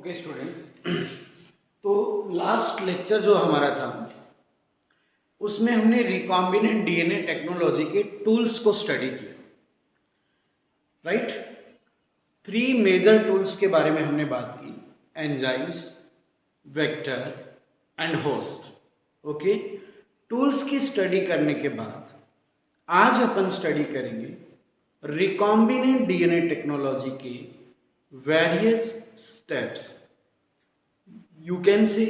Okay student, तो last lecture जो हमारा था उसमें हमने रिकॉम्बिनेंट डीएनए टेक्नोलॉजी के टूल्स को स्टडी किया, राइट। 3 मेजर टूल्स के बारे में हमने बात की, enzymes, vector and host. Okay, tools की स्टडी करने के बाद आज अपन स्टडी करेंगे रिकॉम्बिनेंट डीएनए टेक्नोलॉजी के various steps. You can say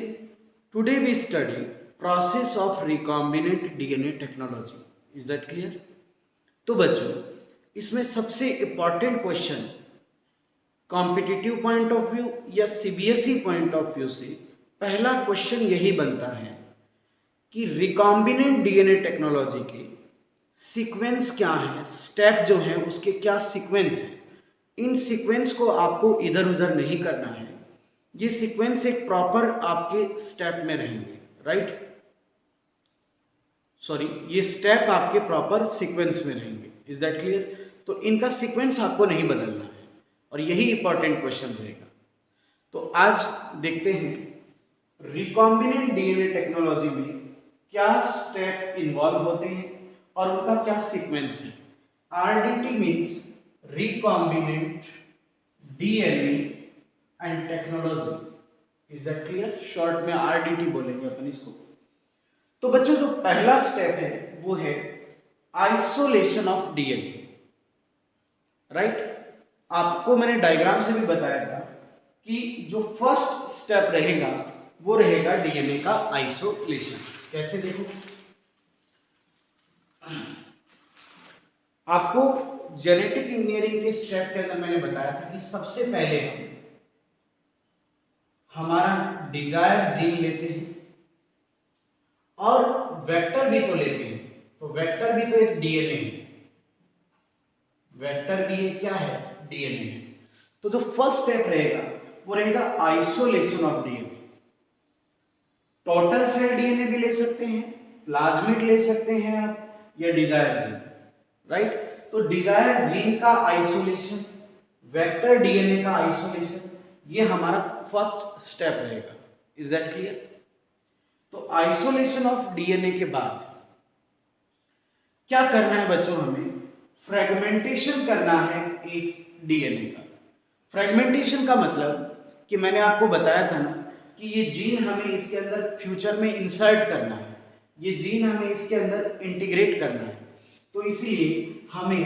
today we study process of recombinant DNA technology. Is that clear? तो बच्चों, इसमें सबसे important question competitive point of view या सीबीएसई पॉइंट ऑफ व्यू से पहला क्वेश्चन यही बनता है कि रिकॉम्बिनेंट डीएनए टेक्नोलॉजी के सीक्वेंस क्या है, स्टेप जो है उसके क्या सीक्वेंस है। इन सीक्वेंस को आपको इधर उधर नहीं करना है, ये सीक्वेंस एक प्रॉपर आपके स्टेप में रहेंगे, राइट। सॉरी, ये स्टेप आपके प्रॉपर सीक्वेंस में रहेंगे। Is that clear? तो इनका सीक्वेंस आपको नहीं बदलना है और यही इंपॉर्टेंट क्वेश्चन रहेगा। तो आज देखते हैं रिकॉम्बिनेंट डीएनए टेक्नोलॉजी में क्या स्टेप इन्वॉल्व होते हैं और उनका क्या सीक्वेंस है। RDT means recombinant DNA and technology. Is that clear? Short में RDT बोलेंगे अपन इसको। तो बच्चों, जो पहला स्टेप है वो है आइसोलेशन ऑफ डीएनए, राइट। आपको मैंने डायग्राम से भी बताया था कि जो फर्स्ट स्टेप रहेगा वो रहेगा डीएनए का आइसोलेशन। कैसे देखो, आपको जेनेटिक इंजीनियरिंग के स्टेप के अंदर मैंने बताया था कि सबसे पहले हम हमारा डिजायर जीन लेते हैं और वेक्टर भी तो लेते हैं। तो वेक्टर भी तो एक डीएनए है, वेक्टर भी एक क्या है, डीएनए है। तो जो फर्स्ट स्टेप रहेगा वो रहेगा isolation of DNA. Total sale DNA भी ले सकते हैं, प्लाज्मिड ले सकते हैं आप, या डिजायर जीन, राइट। तो डिजायर जीन का आइसोलेशन, वेक्टर डीएनए का आइसोलेशन, ये हमारा फर्स्ट स्टेप रहेगा। Is that clear? तो आइसोलेशन ऑफ डीएनए के बाद क्या करना है बच्चों, हमें फ्रेगमेंटेशन करना है इस डीएनए का। फ्रेगमेंटेशन का मतलब कि मैंने आपको बताया था ना कि ये जीन हमें इसके अंदर फ्यूचर में इंसर्ट करना है, ये जीन हमें इसके अंदर इंटीग्रेट करना है। तो इसलिए हमें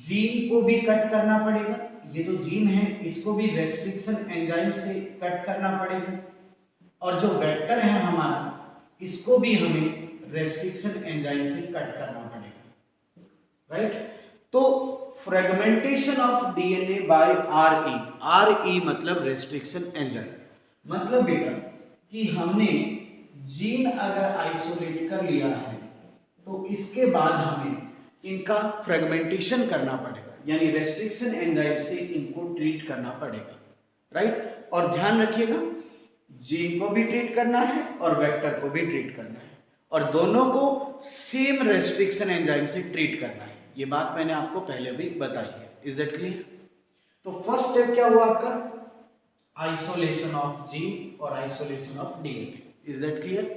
जीन को भी कट करना पड़ेगा, ये जो जीन है इसको भी रेस्ट्रिक्शन एंजाइम से कट करना पड़ेगा, और जो वेक्टर है हमारा इसको भी हमें रेस्ट्रिक्शन एंजाइम से कट करना पड़ेगा, राइट। तो फ्रेगमेंटेशन ऑफ डीएनए बाय आरई मतलब रेस्ट्रिक्शन एंजाइम, मतलब बेटा कि हमने जीन अगर आइसोलेट कर लिया है तो इसके बाद हमें इनका फ्रेगमेंटेशन करना पड़ेगा, यानी रेस्ट्रिक्शन एंजाइम से इनको ट्रीट करना पड़ेगा, राइट। और ध्यान रखिएगा, जीन को भी ट्रीट करना है और वेक्टर को भी ट्रीट करना है, और दोनों को सेम रेस्ट्रिक्शन एंजाइम से ट्रीट करना है। ये बात मैंने आपको पहले भी बताई है। Is that clear? तो फर्स्ट स्टेप क्या हुआ आपका, आइसोलेशन ऑफ जीन और isolation of DNA. Is that clear?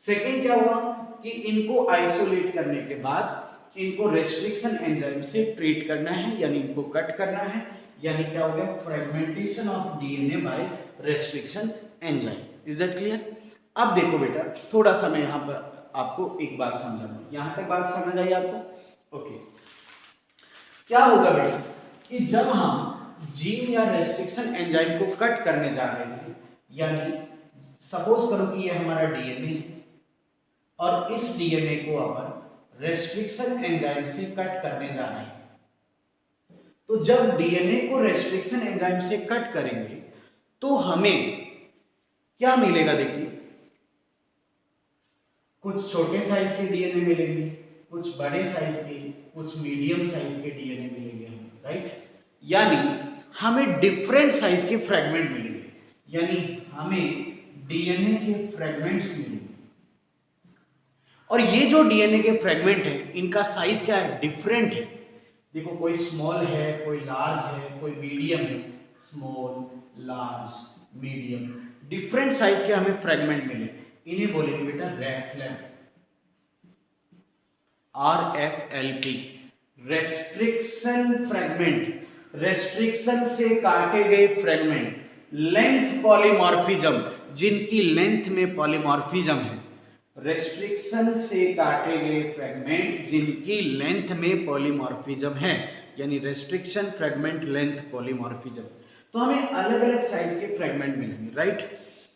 Second क्या हुआ कि इनको आइसोलेट करने के बाद इनको रेस्ट्रिक्शन एंजाइम से ट्रीट करना है, यानी इनको कट करना है, यानी क्या हो गया, fragmentation of DNA by restriction enzyme. Is that clear? अब देखो बेटा, थोड़ा सा मैं यहाँ पर आपको एक बात समझाऊंगा, यहाँ तक बात समझ आई आपको? ओके। क्या होगा बेटा कि जब हम जीन या रेस्ट्रिक्शन एंजाइम को कट करने जा रहे हैं, यानी सपोज करो कि ये हमारा डीएनए है और इस डीएनए को अपन रेस्ट्रिक्शन एंजाइम से कट करने जा रहे हैं, तो जब डीएनए को रेस्ट्रिक्शन एंजाइम से कट करेंगे तो हमें क्या मिलेगा, देखिए कुछ छोटे साइज के डीएनए मिलेंगे, कुछ बड़े साइज के, कुछ मीडियम साइज के डीएनए मिलेंगे हमें, राइट। यानी हमें डिफरेंट साइज के फ्रेगमेंट मिलेंगे, यानी हमें डीएनए के फ्रेगमेंट्स मिलेंगे। और ये जो डीएनए के फ्रेगमेंट है इनका साइज क्या है, डिफरेंट है। देखो, कोई स्मॉल है, कोई लार्ज है, कोई मीडियम है, small, large, medium, different size के हमें फ्रेगमेंट मिले, इन्हें बोलेंगे बेटा रेफ्लेम, RFLP, रेस्ट्रिक्शन फ्रेगमेंट, रेस्ट्रिक्शन से काटे गए फ्रेगमेंट, लेंथ पॉलीमॉर्फिज्म, जिनकी लेंथ में पॉलीमॉर्फिज्म है, रेस्ट्रिक्शन से काटे गए फ्रेगमेंट जिनकी लेंथ में पॉलीमॉर्फिज्म है, यानी रेस्ट्रिक्शन फ्रेगमेंट लेंथ पॉलीमॉर्फिज्म। तो हमें अलग अलग साइज के फ्रेगमेंट मिलेंगे, राइट।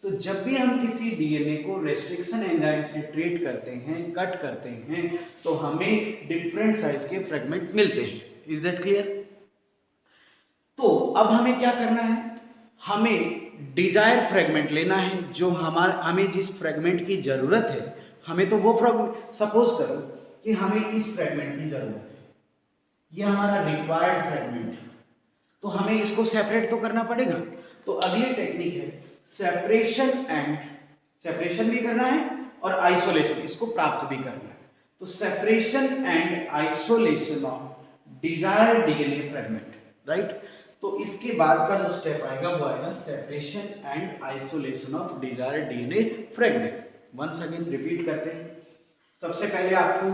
तो जब भी हम किसी डीएनए को रेस्ट्रिक्शन एंजाइम से ट्रीट करते हैं, कट करते हैं, तो हमें डिफरेंट साइज के फ्रेगमेंट मिलते हैं। Is that clear? तो अब हमें क्या करना है, हमें डिजायर फ्रेगमेंट लेना है, जो हमें जिस फ्रेगमेंट की जरूरत है, हमें तो वो फ्रेगमेंट, सपोज करो कि हमें इस फ्रेगमेंट की जरूरत है, ये हमारा रिक्वायर्ड फ्रेगमेंट है, तो हमें इसको सेपरेट तो करना पड़ेगा। तो अगली टेक्निक है सेपरेशन, एंड सेपरेशन भी करना है और आइसोलेशन, इसको प्राप्त भी करना है। तो separation and isolation of desired DNA fragment, right. तो इसके बाद का जो स्टेप आएगा वो आएगा separation and isolation of desired DNA fragment. Once again repeat करते हैं। सबसे पहले आपको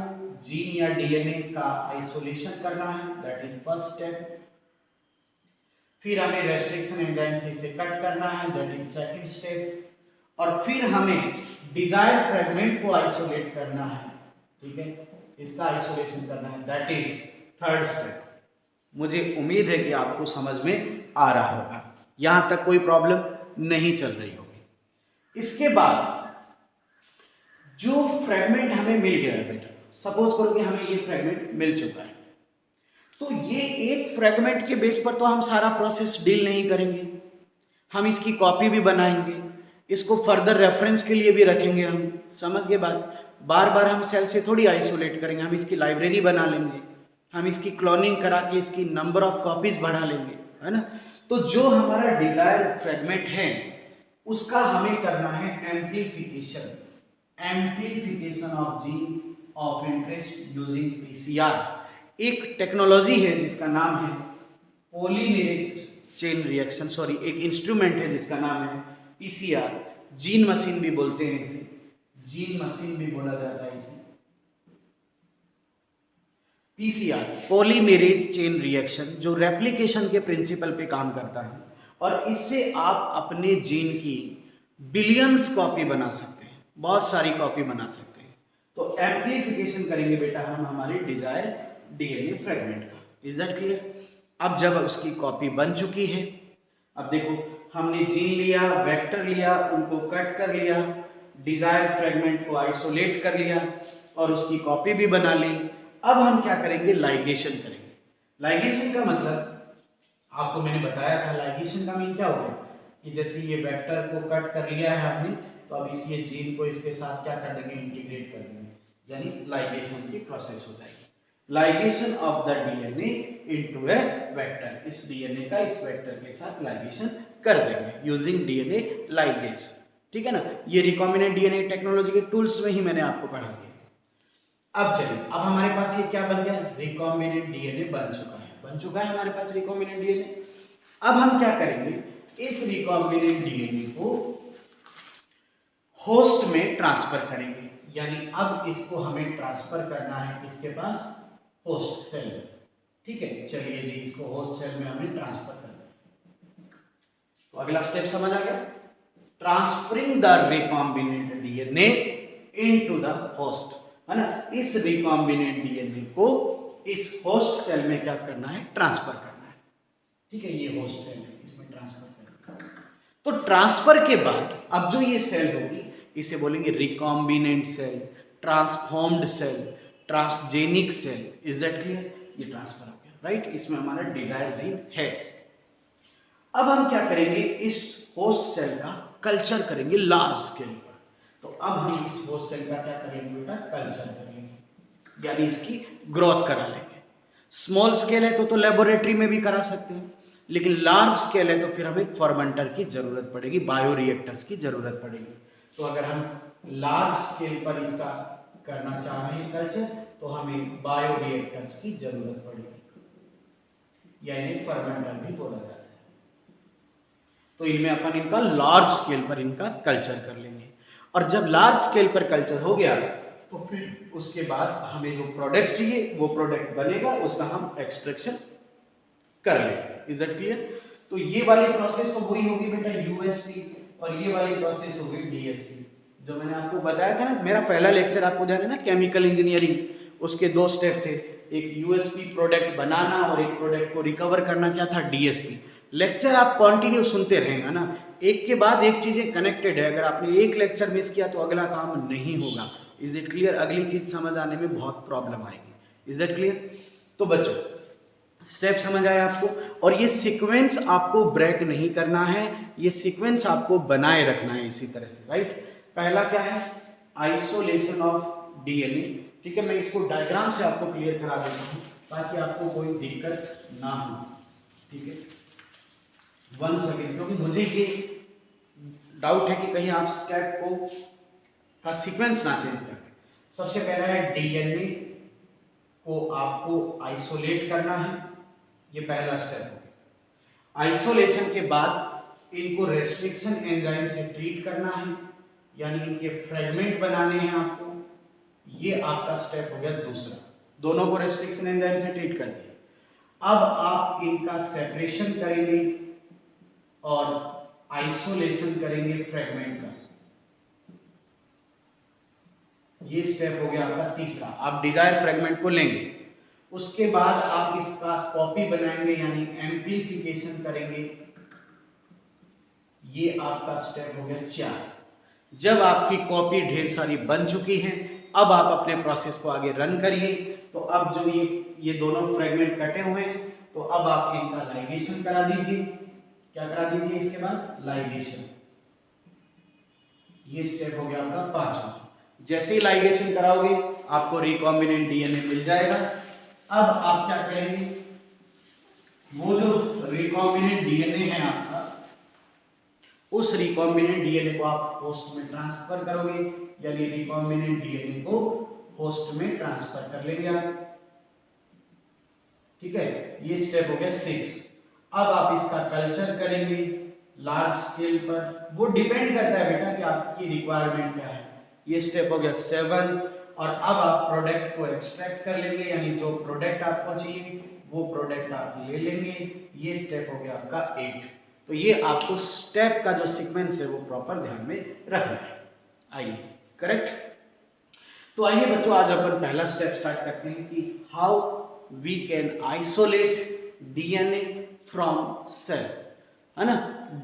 जीन या डीएनए का आइसोलेशन करना है, दैट इज फर्स्ट स्टेप। फिर हमें रेस्ट्रिक्शन एंजाइम से इसे कट करना है, दैट इज सेकंड स्टेप। और फिर हमें डिजायर्ड फ्रेगमेंट को आइसोलेट करना है, ठीक है, इसका आइसोलेशन करना है, दैट इज थर्ड स्टेप। मुझे उम्मीद है कि आपको समझ में आ रहा होगा, यहां तक कोई प्रॉब्लम नहीं चल रही होगी। इसके बाद जो फ्रेगमेंट हमें मिल गया है बेटा, सपोज करो कि हमें ये फ्रेगमेंट मिल चुका है, तो ये एक फ्रेगमेंट के बेस पर तो हम सारा प्रोसेस डील नहीं करेंगे, हम इसकी कॉपी भी बनाएंगे, इसको फर्दर रेफरेंस के लिए भी रखेंगे। हम समझ के बाद बार बार हम सेल से थोड़ी आइसोलेट करेंगे, हम इसकी लाइब्रेरी बना लेंगे, हम इसकी क्लोनिंग करा के इसकी नंबर ऑफ कॉपीज बढ़ा लेंगे, है ना। तो जो हमारा डिजायर्ड फ्रेगमेंट है उसका हमें करना है amplification, amplification of gene of interest using PCR. एक टेक्नोलॉजी है जिसका नाम है पॉलीमेरेज चेन रिएक्शन, सॉरी एक इंस्ट्रूमेंट है जिसका नाम है पीसीआर, जीन मशीन भी बोलते हैं इसे, जीन मशीन भी बोला जाता है इसे, पीसीआर पॉलीमेरेज चेन रिएक्शन, जो रेप्लिकेशन के प्रिंसिपल पे काम करता है, और इससे आप अपने जीन की बिलियंस कॉपी बना सकते हैं, बहुत सारी कॉपी बना सकते हैं। तो एम्प्लीफिकेशन करेंगे बेटा हम हमारे डिजायर डीएनए फ्रेगमेंट का। Is that clear? अब जब उसकी कॉपी बन चुकी है, अब देखो हमने जीन लिया, वेक्टर लिया, उनको कट कर लिया, डिजायर फ्रेगमेंट को आइसोलेट कर लिया और उसकी कॉपी भी बना ली। अब हम क्या करेंगे, लाइगेशन करेंगे। लाइगेशन का मतलब आपको मैंने बताया था, लाइगेशन का मीन क्या हो गया कि जैसे ये वेक्टर को कट कर लिया है हमने, तो अब इस ये जीन को इसके साथ क्या कर देंगे, इंटीग्रेट कर देंगे, यानी लाइगेशन की प्रोसेस हो जाएगी। Ligation of the DNA into A vector, इस डीएनए का इस वेक्टर के साथ लाइगेशन कर देंगे यूजिंग डीएनए लाइगेज, ठीक है ना। ये रिकॉम्बिनेंट डीएनए टेक्नोलॉजी के टूल्स में ही मैंने आपको पढ़ा दिया। अब चलिए, अब हमारे पास ये क्या बन गया, रिकॉम्बिनेंट डीएनए बन चुका है हमारे पास रिकॉम्बिनेंट डीएनए। अब हम क्या करेंगे, इस रिकॉम्बिनेंट डीएनए को होस्ट में ट्रांसफर करेंगे, यानी अब इसको हमें ट्रांसफर करना है किसके पास, होस्ट सेल, ठीक है। चलिए जी, इसको होस्ट सेल में हमें ट्रांसफर करना है। तो अगला स्टेप समझ आ गया, transferring the recombinant DNA into the host, है ना। इस रिकॉम्बिनेंट डीएनए को इस होस्ट सेल में क्या करना है, ट्रांसफर करना है, ठीक है। ये होस्ट सेल है, इसमें ट्रांसफर करना है। तो ट्रांसफर के बाद अब जो ये सेल होगी इसे बोलेंगे recombinant cell, transformed cell, transgenic cell. Is that clear? ये ट्रांसफर हो गया, राइट। इसमें हमारा डिजायर जीन है। अब हम क्या करेंगे, इस होस्ट सेल का कल्चर करेंगे लार्ज स्केल पर। तो अब हम इस होस्ट सेल का क्या करेंगे बेटा, कल्चर करेंगे, यानी इसकी ग्रोथ करा लेंगे। स्मॉल स्केल है तो लेबोरेटरी में भी करा सकते हैं, लेकिन लार्ज स्केल है तो फिर हमें फर्मेंटर की जरूरत पड़ेगी, बायोरिएक्टर्स की जरूरत पड़ेगी। तो अगर हम लार्ज स्केल पर इसका करना चाह रहे हैं कल्चर, तो हमें बायोरिएक्टर्स की जरूरत पड़ेगी, यानी फर्मेंटर भी बोला जाता है। तो इनमें अपन इनका लार्ज स्केल पर इनका कल्चर कर लेंगे। और जब लार्ज स्केल पर कल्चर हो गया तो फिर उसके बाद हमें जो प्रोडक्ट चाहिए वो प्रोडक्ट बनेगा, उसका हम एक्सट्रैक्शन कर लेंगे। Is that clear? तो ये वाली प्रोसेस तो वही होगी बेटा यूएसपी, और ये वाली प्रोसेस होगी डीएसपी। जो मैंने आपको बताया था ना, मेरा पहला लेक्चर आपको ध्यान है ना, केमिकल इंजीनियरिंग, उसके 2 स्टेप थे, एक यूएसपी प्रोडक्ट बनाना और एक प्रोडक्ट को रिकवर करना, क्या था, डीएसपी। लेक्चर आप कंटिन्यू सुनते रहेंगे ना, एक के बाद एक चीजें कनेक्टेड है, अगर आपने एक लेक्चर मिस किया तो अगला काम नहीं होगा। Is it clear? अगली चीज समझ आने में बहुत प्रॉब्लम आएगी। Is it clear? तो बच्चों स्टेप समझ आया आपको, और ये सीक्वेंस आपको ब्रेक नहीं करना है, ये सीक्वेंस आपको बनाए रखना है इसी तरह से, राइट। पहला क्या है, आइसोलेशन ऑफ डीएनए। ठीक है, मैं इसको डायग्राम से आपको क्लियर करा देता हूँ ताकि आपको कोई दिक्कत ना हो। ठीक है, 1 सेकेंड, क्योंकि मुझे ये डाउट है कि कहीं आप स्टेप को का सीक्वेंस ना चेंज करें। सबसे पहला है डीएनए को आपको आइसोलेट करना है, ये पहला स्टेप है। आइसोलेशन के बाद इनको रेस्ट्रिक्शन एंजाइम से ट्रीट करना है, यानी इनके फ्रेगमेंट बनाने हैं आपको, ये आपका स्टेप हो गया दूसरा। दोनों को रेस्ट्रिक्शन एंजाइम से ट्रीट कर दिया। अब आप इनका सेपरेशन करेंगे और आइसोलेशन करेंगे फ्रेगमेंट का, ये स्टेप हो गया आपका तीसरा। आप डिजायर फ्रेगमेंट को लेंगे, उसके बाद आप इसका कॉपी बनाएंगे यानी एम्प्लीफिकेशन करेंगे, ये आपका स्टेप हो गया 4। जब आपकी कॉपी ढेर सारी बन चुकी है, अब आप अपने प्रोसेस को आगे रन करिए। तो अब जो ये दोनों फ्रेगमेंट कटे हुए हैं, तो अब आप इनका लाइगेशन करा दीजिए। क्या करा दीजिए इसके बाद? लाइगेशन। ये स्टेप हो गया आपका 5वां। जैसे ही लाइगेशन कराओगे आपको रिकॉम्बिनेंट डीएनए मिल जाएगा। अब आप क्या करेंगे, वो जो रिकॉम्बिनेंट डीएनए है आपका, उस रिकॉम्बिनेंट डीएनए को आप होस्ट में ट्रांसफर करोगे, यानी रिकॉम्बिनेंट डीएनए को होस्ट में ट्रांसफर कर लेंगे आप। ठीक है, ये स्टेप हो गया 6। अब आप इसका कल्चर करेंगे लार्ज स्केल पर, वो डिपेंड करता है बेटा कि आपकी रिक्वायरमेंट क्या है। ये स्टेप हो गया 7। और अब आप प्रोडक्ट को एक्सट्रैक्ट कर लेंगे, यानी जो प्रोडक्ट आपको चाहिए वो प्रोडक्ट आप ले लेंगे, ये स्टेप हो गया आपका 8। तो ये आपको स्टेप का जो सीक्वेंस है वो प्रॉपर ध्यान में रखना है। आइए, करेक्ट। तो आइए बच्चों, आज अपन पहला स्टेप स्टार्ट करते हैं कि how we can isolate DNA from cell, है ना।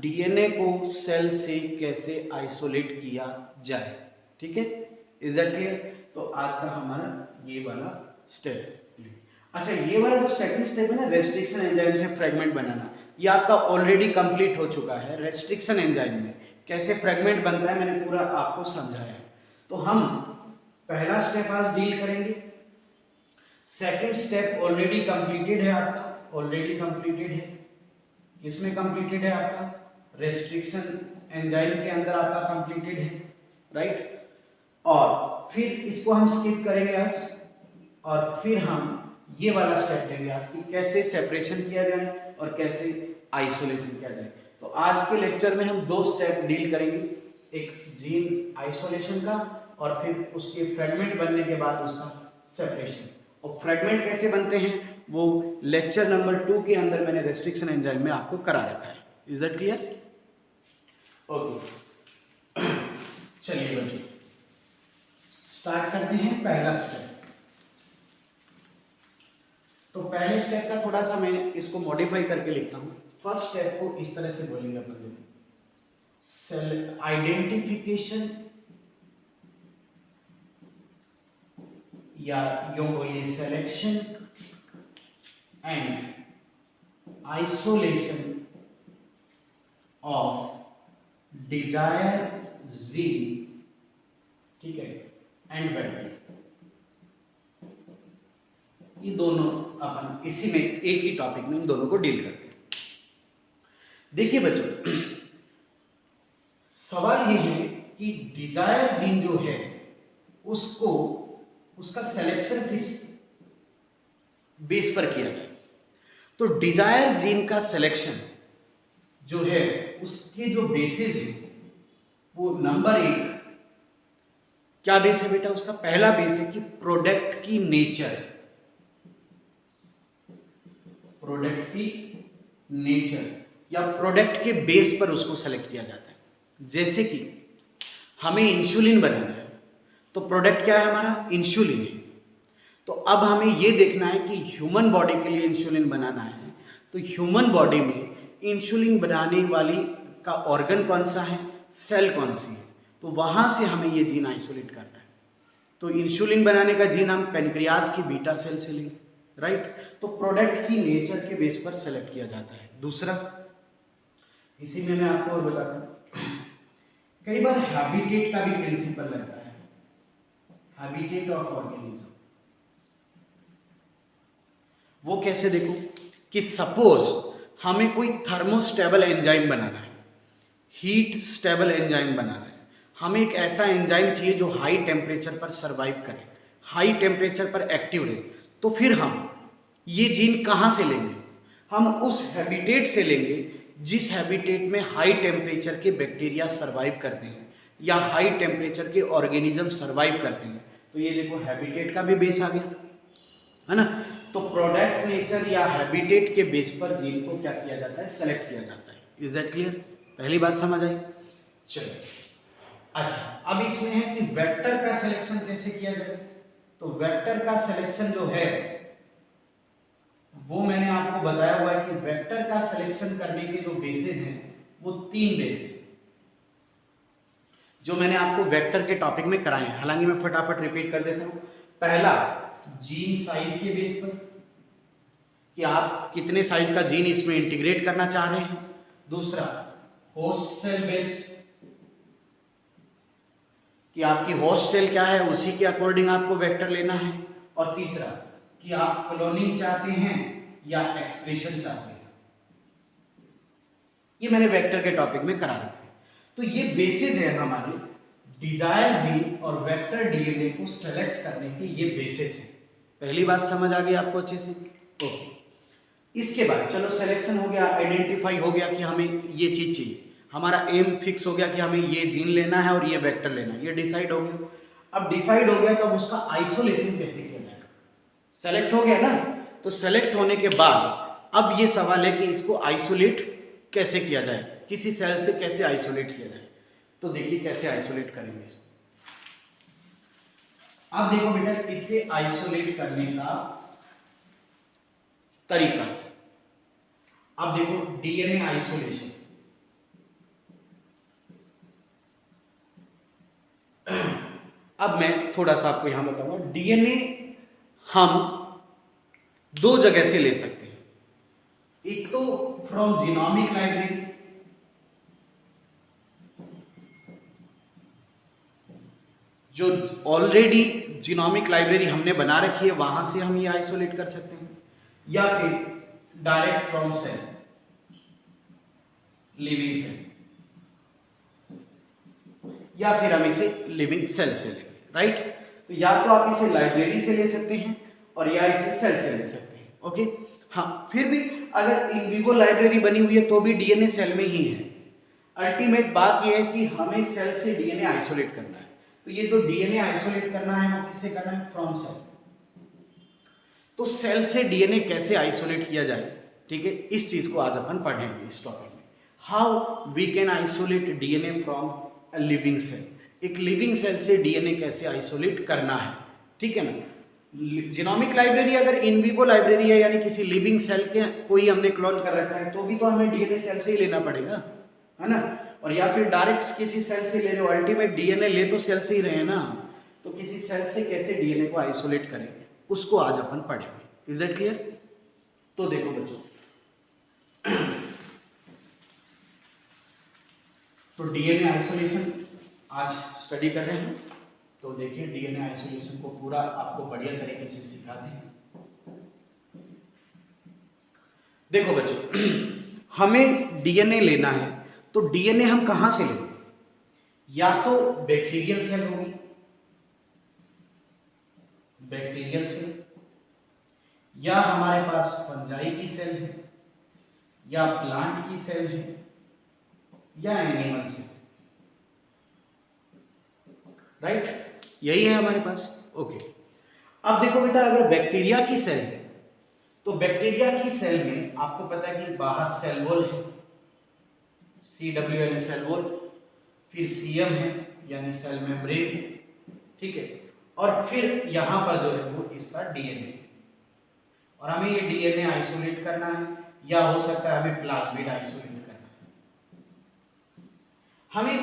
डीएनए को सेल से कैसे आइसोलेट किया जाए। ठीक है, इज दैट क्लियर? तो आज का हमारा ये वाला स्टेप। अच्छा, ये वाला जो सेकंड स्टेप है ना, रेस्ट्रिक्शन एंजाइम से फ्रेगमेंट बनाना, ये आपका ऑलरेडी कंप्लीट हो चुका है। रेस्ट्रिक्शन एंजाइम में कैसे फ्रेगमेंट बनता है मैंने पूरा आपको समझाया है। तो हम पहला स्टेप आज डील करेंगे। सेकंड स्टेप ऑलरेडी कंप्लीटेड है आपका, ऑलरेडी कंप्लीटेड है। किसमें कंप्लीटेड है आपका? रेस्ट्रिक्शन एंजाइम के अंदर आपका कंप्लीटेड है, राइट। और फिर इसको हम स्किप करेंगे आज, और फिर हम ये वाला स्टेप लेंगे आज की कैसे सेपरेशन किया जाए और कैसे आइसोलेशन किया जाए। तो आज के लेक्चर में हम 2 स्टेप डील करेंगे, एक जीन आइसोलेशन का और फिर उसके फ्रेगमेंट बनने के बाद उसका सेपरेशन। और फ्रेगमेंट कैसे बनते हैं वो लेक्चर नंबर 2 के अंदर मैंने रेस्ट्रिक्शन एंजाइम में आपको करा रखा है। Is that clear? ओके, चलिए बच्चों स्टार्ट करते हैं पहला स्टेप। तो पहले स्टेप का थोड़ा सा मैं इसको मॉडिफाई करके लिखता हूं। फर्स्ट स्टेप को इस तरह से बोलेंगे अपन, सेल आइडेंटिफिकेशन, या यूं बोलिए selection and isolation of desire gene, ठीक है, एंड वेक्टर। ये दोनों अपन इसी में एक ही टॉपिक में इन दोनों को डील करते हैं। देखिए बच्चों, सवाल ये है कि डिजायर जीन जो है उसको उसका सिलेक्शन किस बेस पर किया गया। तो डिजायर जीन का सिलेक्शन जो है उसके जो बेसिस है वो नंबर 1 क्या बेस है बेटा, उसका पहला बेस है कि प्रोडक्ट की नेचर, प्रोडक्ट की नेचर या प्रोडक्ट के बेस पर उसको सेलेक्ट किया जाता है। जैसे कि हमें इंसुलिन बनाना है तो प्रोडक्ट क्या है हमारा, इंसुलिन है। तो अब हमें ये देखना है कि ह्यूमन बॉडी के लिए इंसुलिन बनाना है तो ह्यूमन बॉडी में इंसुलिन बनाने वाली का ऑर्गन कौन सा है, सेल कौन सी है, तो वहाँ से हमें ये जीन आइसोलेट करना है। तो इंसुलिन बनाने का जीन हम पेनक्रियाज की बीटा सेल से लेंगे, राइट। तो प्रोडक्ट की नेचर के बेस पर सेलेक्ट किया जाता है। दूसरा, इसी में मैं आपको और बताता हूँ, कई बार हैबिटेट का भी प्रिंसिपल लगता है, हैबिटेट ऑफ ऑर्गेनिज्म। वो कैसे, देखो कि सपोज हमें कोई थर्मोस्टेबल एंजाइम बनाना है, हीट स्टेबल एंजाइम बनाना है, हमें एक ऐसा एंजाइम चाहिए जो हाई टेम्परेचर पर सर्वाइव करे, हाई टेम्परेचर पर एक्टिव रहे। तो फिर हम ये जीन कहाँ से लेंगे, हम उस हैबिटेट से लेंगे जिस हैबिटेट में हाई टेम्परेचर के बैक्टीरिया सर्वाइव करते हैं या हाई टेम्परेचर के ऑर्गेनिज्म सर्वाइव करते हैं। तो ये देखो हैबिटेट का भी बेस आ गया, है ना। तो प्रोडक्ट नेचर या हैबिटेट के बेस पर जीन को क्या किया जाता है, सेलेक्ट किया जाता है। इज दैट क्लियर, पहली बात समझ आई। चलो अच्छा, अब इसमें है कि वेक्टर का सिलेक्शन कैसे किया जाए। तो वेक्टर का सिलेक्शन जो है वो मैंने आपको बताया हुआ है कि वेक्टर का सिलेक्शन करने के जो बेसिस हैं वो 3 बेसिस जो मैंने आपको वेक्टर के टॉपिक में कराए हैं। हालांकि मैं फटाफट रिपीट कर देता हूं। पहला, जीन साइज के बेस पर कि आप कितने साइज का जीन इसमें इंटीग्रेट करना चाह रहे हैं। दूसरा, होस्ट सेल बेस्ड कि आपकी होस्ट सेल क्या है उसी के अकॉर्डिंग आपको वेक्टर लेना है। और तीसरा कि आप क्लोनिंग चाहते हैं या एक्सप्रेशन चाहते हैं। ये मैंने वेक्टर के टॉपिक में करा रखा है। तो ये बेसिस है हमारे डिजायर जीन और वेक्टर डीएनए को सेलेक्ट करने के, ये बेसिस है। पहली बात समझ आ गई आपको अच्छे से, ओके। इसके बाद चलो सिलेक्शन हो गया, आइडेंटिफाई हो गया कि हमें ये चीज चाहिए, हमारा एम फिक्स हो गया कि हमें ये जीन लेना है और ये वेक्टर लेना है, ये डिसाइड हो गया। अब डिसाइड हो गया तो अब उसका आइसोलेशन कैसे किया जाएगा। सेलेक्ट हो गया ना, तो सेलेक्ट होने के बाद अब ये सवाल है कि इसको आइसोलेट कैसे किया जाए, किसी सेल से कैसे आइसोलेट किया जाए। तो देखिए कैसे आइसोलेट करेंगे इसको। अब देखो बेटा, इसे आइसोलेट करने का तरीका। अब देखो डीएनए आइसोलेशन, अब मैं थोड़ा सा आपको यहां बताऊंगा। डीएनए हम 2 जगह से ले सकते हैं। एक तो फ्रॉम जीनोमिक लाइब्रेरी, जो ऑलरेडी जीनोमिक लाइब्रेरी हमने बना रखी है वहां से हम ये आइसोलेट कर सकते हैं, या फिर direct from cell, living cell, या फिर हम इसे लिविंग सेल से लेंगे, राइट। तो या तो आप इसे लाइब्रेरी से ले सकते हैं और या इसे सेल से ले सकते हैं, ओके। हाँ, फिर भी अगर इन विवो लाइब्रेरी बनी हुई है तो भी डीएनए सेल में ही है। अल्टीमेट बात यह है कि हमें सेल से डीएनए आइसोलेट करना है। तो ये जो डीएनए आइसोलेट करना है वो किससे करना है, फ्रॉम सेल। तो सेल से डीएनए कैसे आइसोलेट किया जाए, ठीक है, इस चीज को आज अपन पढ़ेंगे इस टॉपिक में। How we can isolate DNA from a living cell. एक लिविंग सेल से डीएनए कैसे आइसोलेट करना है, ठीक है ना। जीनोमिक लाइब्रेरी अगर इन विवो लाइब्रेरी है, यानी किसी लिविंग सेल के कोई हमने क्लोन कर रखा है, तो भी तो हमें डीएनए सेल से ही लेना पड़ेगा, है ना। और या फिर डायरेक्ट किसी सेल से ले रहे हो, अल्टीमेट डीएनए ले तो सेल से ही रहे हैं ना। तो किसी सेल से कैसे डीएनए को आइसोलेट करें, उसको आज अपन पढ़ेंगे। Is that clear. तो देखो बच्चों, तो डीएनए आइसोलेशन आज स्टडी कर रहे हैं। तो देखिए डीएनए आइसोलेशन को पूरा आपको बढ़िया तरीके से सिखाते हैं। देखो बच्चों, हमें डीएनए लेना है तो डीएनए हम कहां से लेंगे, या तो बैक्टीरियल सेल होगी, बैक्टीरियल सेल, या हमारे पास फंजाई की सेल है, या प्लांट की सेल है, या एनिमल सेल, राइट, यही है हमारे पास। ओके, अब देखो बेटा, अगर बैक्टीरिया की सेल है तो बैक्टीरिया की सेल में आपको पता है कि बाहर सेल वॉल है, CW यानी सेल वॉल, फिर CM है यानी सेल मेम्ब्रेन, ठीक है, और फिर यहां पर जो है वो इसका DNA, और हमें ये DNA आइसोलेट करना है, या हो सकता है हमें प्लाज्मिड आइसोलेट करना है। हमें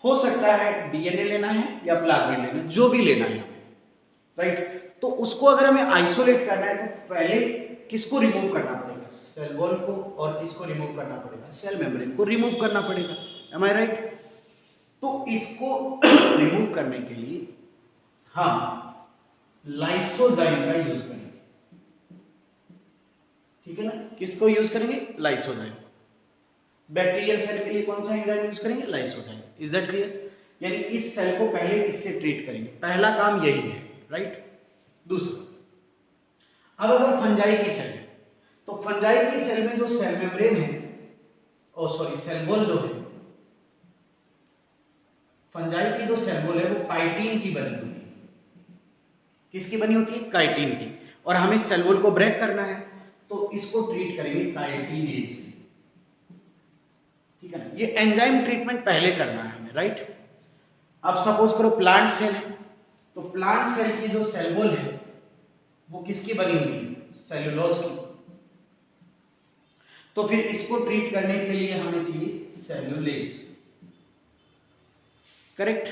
हो सकता है DNA लेना है या प्लाज्मिड लेना है, जो भी लेना है, राइट। तो उसको अगर हमें आइसोलेट करना है तो पहले किसको रिमूव करना पड़ेगा? सेल वॉल को, और किसको रिमूव करना पड़ेगा? सेल मेम्ब्रेन को रिमूव करना पड़ेगा। एम आई राइट? तो इसको रिमूव करने के लिए हम लाइसोजाइम का यूज करेंगे, ठीक है ना। किसको यूज करेंगे? लाइसोजाइम। बैक्टीरियल सेल के लिए कौन सा एंजाइम यूज करेंगे? लाइसोजाइम। Is that clear? यानी इस सेल को पहले इससे ट्रीट करेंगे, पहला काम यही है, राइट। दूसरा, अब अगर फंजाई की सेल है तो फंजाई की सेल में जो सेल मेम्ब्रेन है, सेल वॉल जो है, फंजाई की जो सेल वॉल है वो काइटिन की बनी होती है। किसकी बनी होती है? काइटिन की। और हमें सेल वॉल को ब्रेक करना है तो इसको ट्रीट करेंगे काइटिनेज से, ठीक है ना। ये एंजाइम ट्रीटमेंट पहले करना है हमें, राइट। अब सपोज करो प्लांट सेल है, तो प्लांट सेल की जो सेल वॉल है वो किसकी बनी हुई है? सेलुलोज की। तो फिर इसको ट्रीट करने के लिए हमें चाहिए सेलुलेज, करेक्ट।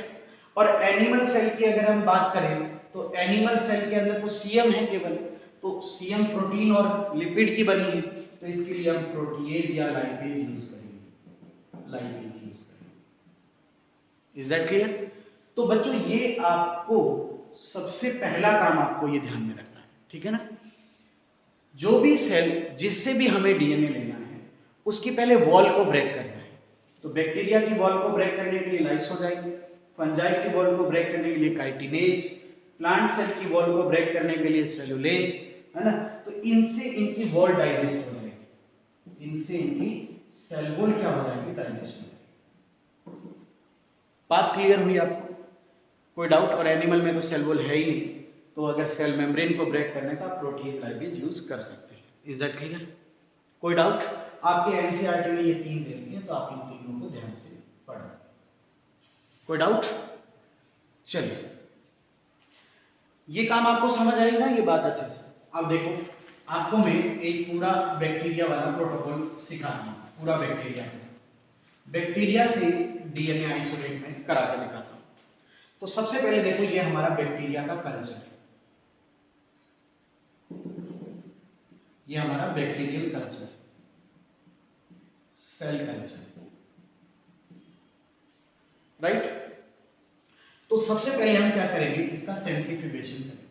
और एनिमल सेल की अगर हम बात करें तो एनिमल सेल के अंदर तो सीएम है केवल, तो सीएम प्रोटीन और लिपिड की बनी है, तो इसके लिए हम प्रोटीएज या लाइपेज यूज करेंगे, लाइपेज यूज करेंगे। Is that clear? तो बच्चों ये आपको सबसे पहला काम आपको ये ध्यान में रखना है, ठीक है ना। जो भी सेल जिससे भी हमें डीएनए लेना है उसकी पहले वॉल को ब्रेक करना है। तो बैक्टीरिया की वॉल को ब्रेक करने के लिए लाइसोजाइम, फंजाई की वॉल को ब्रेक करने के लिए काइटिनेज, प्लांट सेल की वॉल को ब्रेक करने के लिए सेलुलेज, है ना। तो इनसे इनकी वॉल डाइजेस्ट हो जाएगी, इनसे इनकी सेल वॉल क्या हो जाएगी? डाइजेस्ट हो जाएगी। बात क्लियर हुई आपको? कोई डाउट? और एनिमल में तो सेल वॉल है ही नहीं, तो अगर सेल मेम्ब्रेन को ब्रेक करना है तो आप प्रोटीज लाइपेज यूज कर सकते हैं। Is that clear? कोई डाउट? आपके एनसीईआरटी में ये 3 दे रही है, तो आप इन तीनों को ध्यान से पढ़ें। कोई डाउट? चलिए, ये काम आपको समझ आएगी ना, ये बात अच्छे से। अब देखो, आपको मैं एक पूरा बैक्टीरिया वाला प्रोटोकॉल सिखाता हूँ, पूरा बैक्टीरिया से डीएनए आइसोलेट में करा के दिखाता हूँ। तो सबसे पहले देखो, ये हमारा बैक्टीरिया का कल्चर है, ये हमारा bacterial culture, cell culture, right. तो सबसे पहले हम क्या करेंगे? इसका सेंट्रीफ्यूगेशन करेंगे।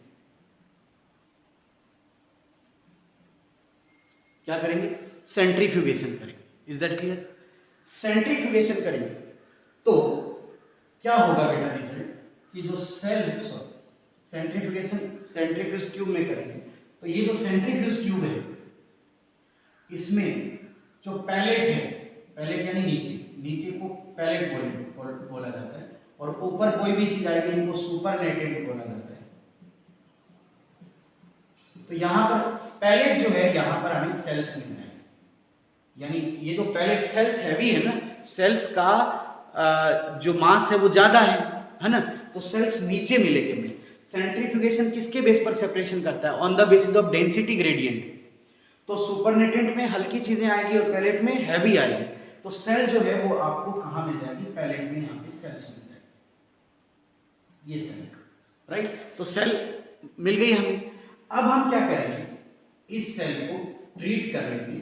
क्या करेंगे? सेंट्रीफ्यूगेशन करेंगे। Is that clear? सेंट्रीफ्यूगेशन करेंगे तो क्या होगा बेटा रिजल्ट? कि जो सेल, सेंट्रीफ्यूज ट्यूब में करेंगे तो ये जो सेंट्रीफ्यूज ट्यूब है इसमें जो पैलेट है, पैलेट यानी नीचे को पैलेट बोला जाता है, और ऊपर कोई भी चीज आएगी इनको सुपरनेटेंट बोला जाता है। तो यहां पर पैलेट जो है, यहां पर हमें सेल्स मिल जाएंगे, यानी ये जो पैलेट सेल्स हैवी है ना, सेल्स का जो मास है वो ज्यादा है ना, तो सेल्स नीचे मिलेंगे हमें। सेंट्रीफ्यूगेशन किसके बेस पर सेपरेशन करता है? On the basis of density gradient. तो सुपरनेटेंट में हल्की चीजें आएगी और पैलेट में हैवी आएगी, तो सेल जो है वो आपको कहां मिल जाएगी? पैलेट में, यहाँ पे सेल्स मिल जाएगी, ये सेल, राइट। तो सेल मिल गई हमें। अब हम क्या करेंगे? इस सेल को ट्रीट करेंगे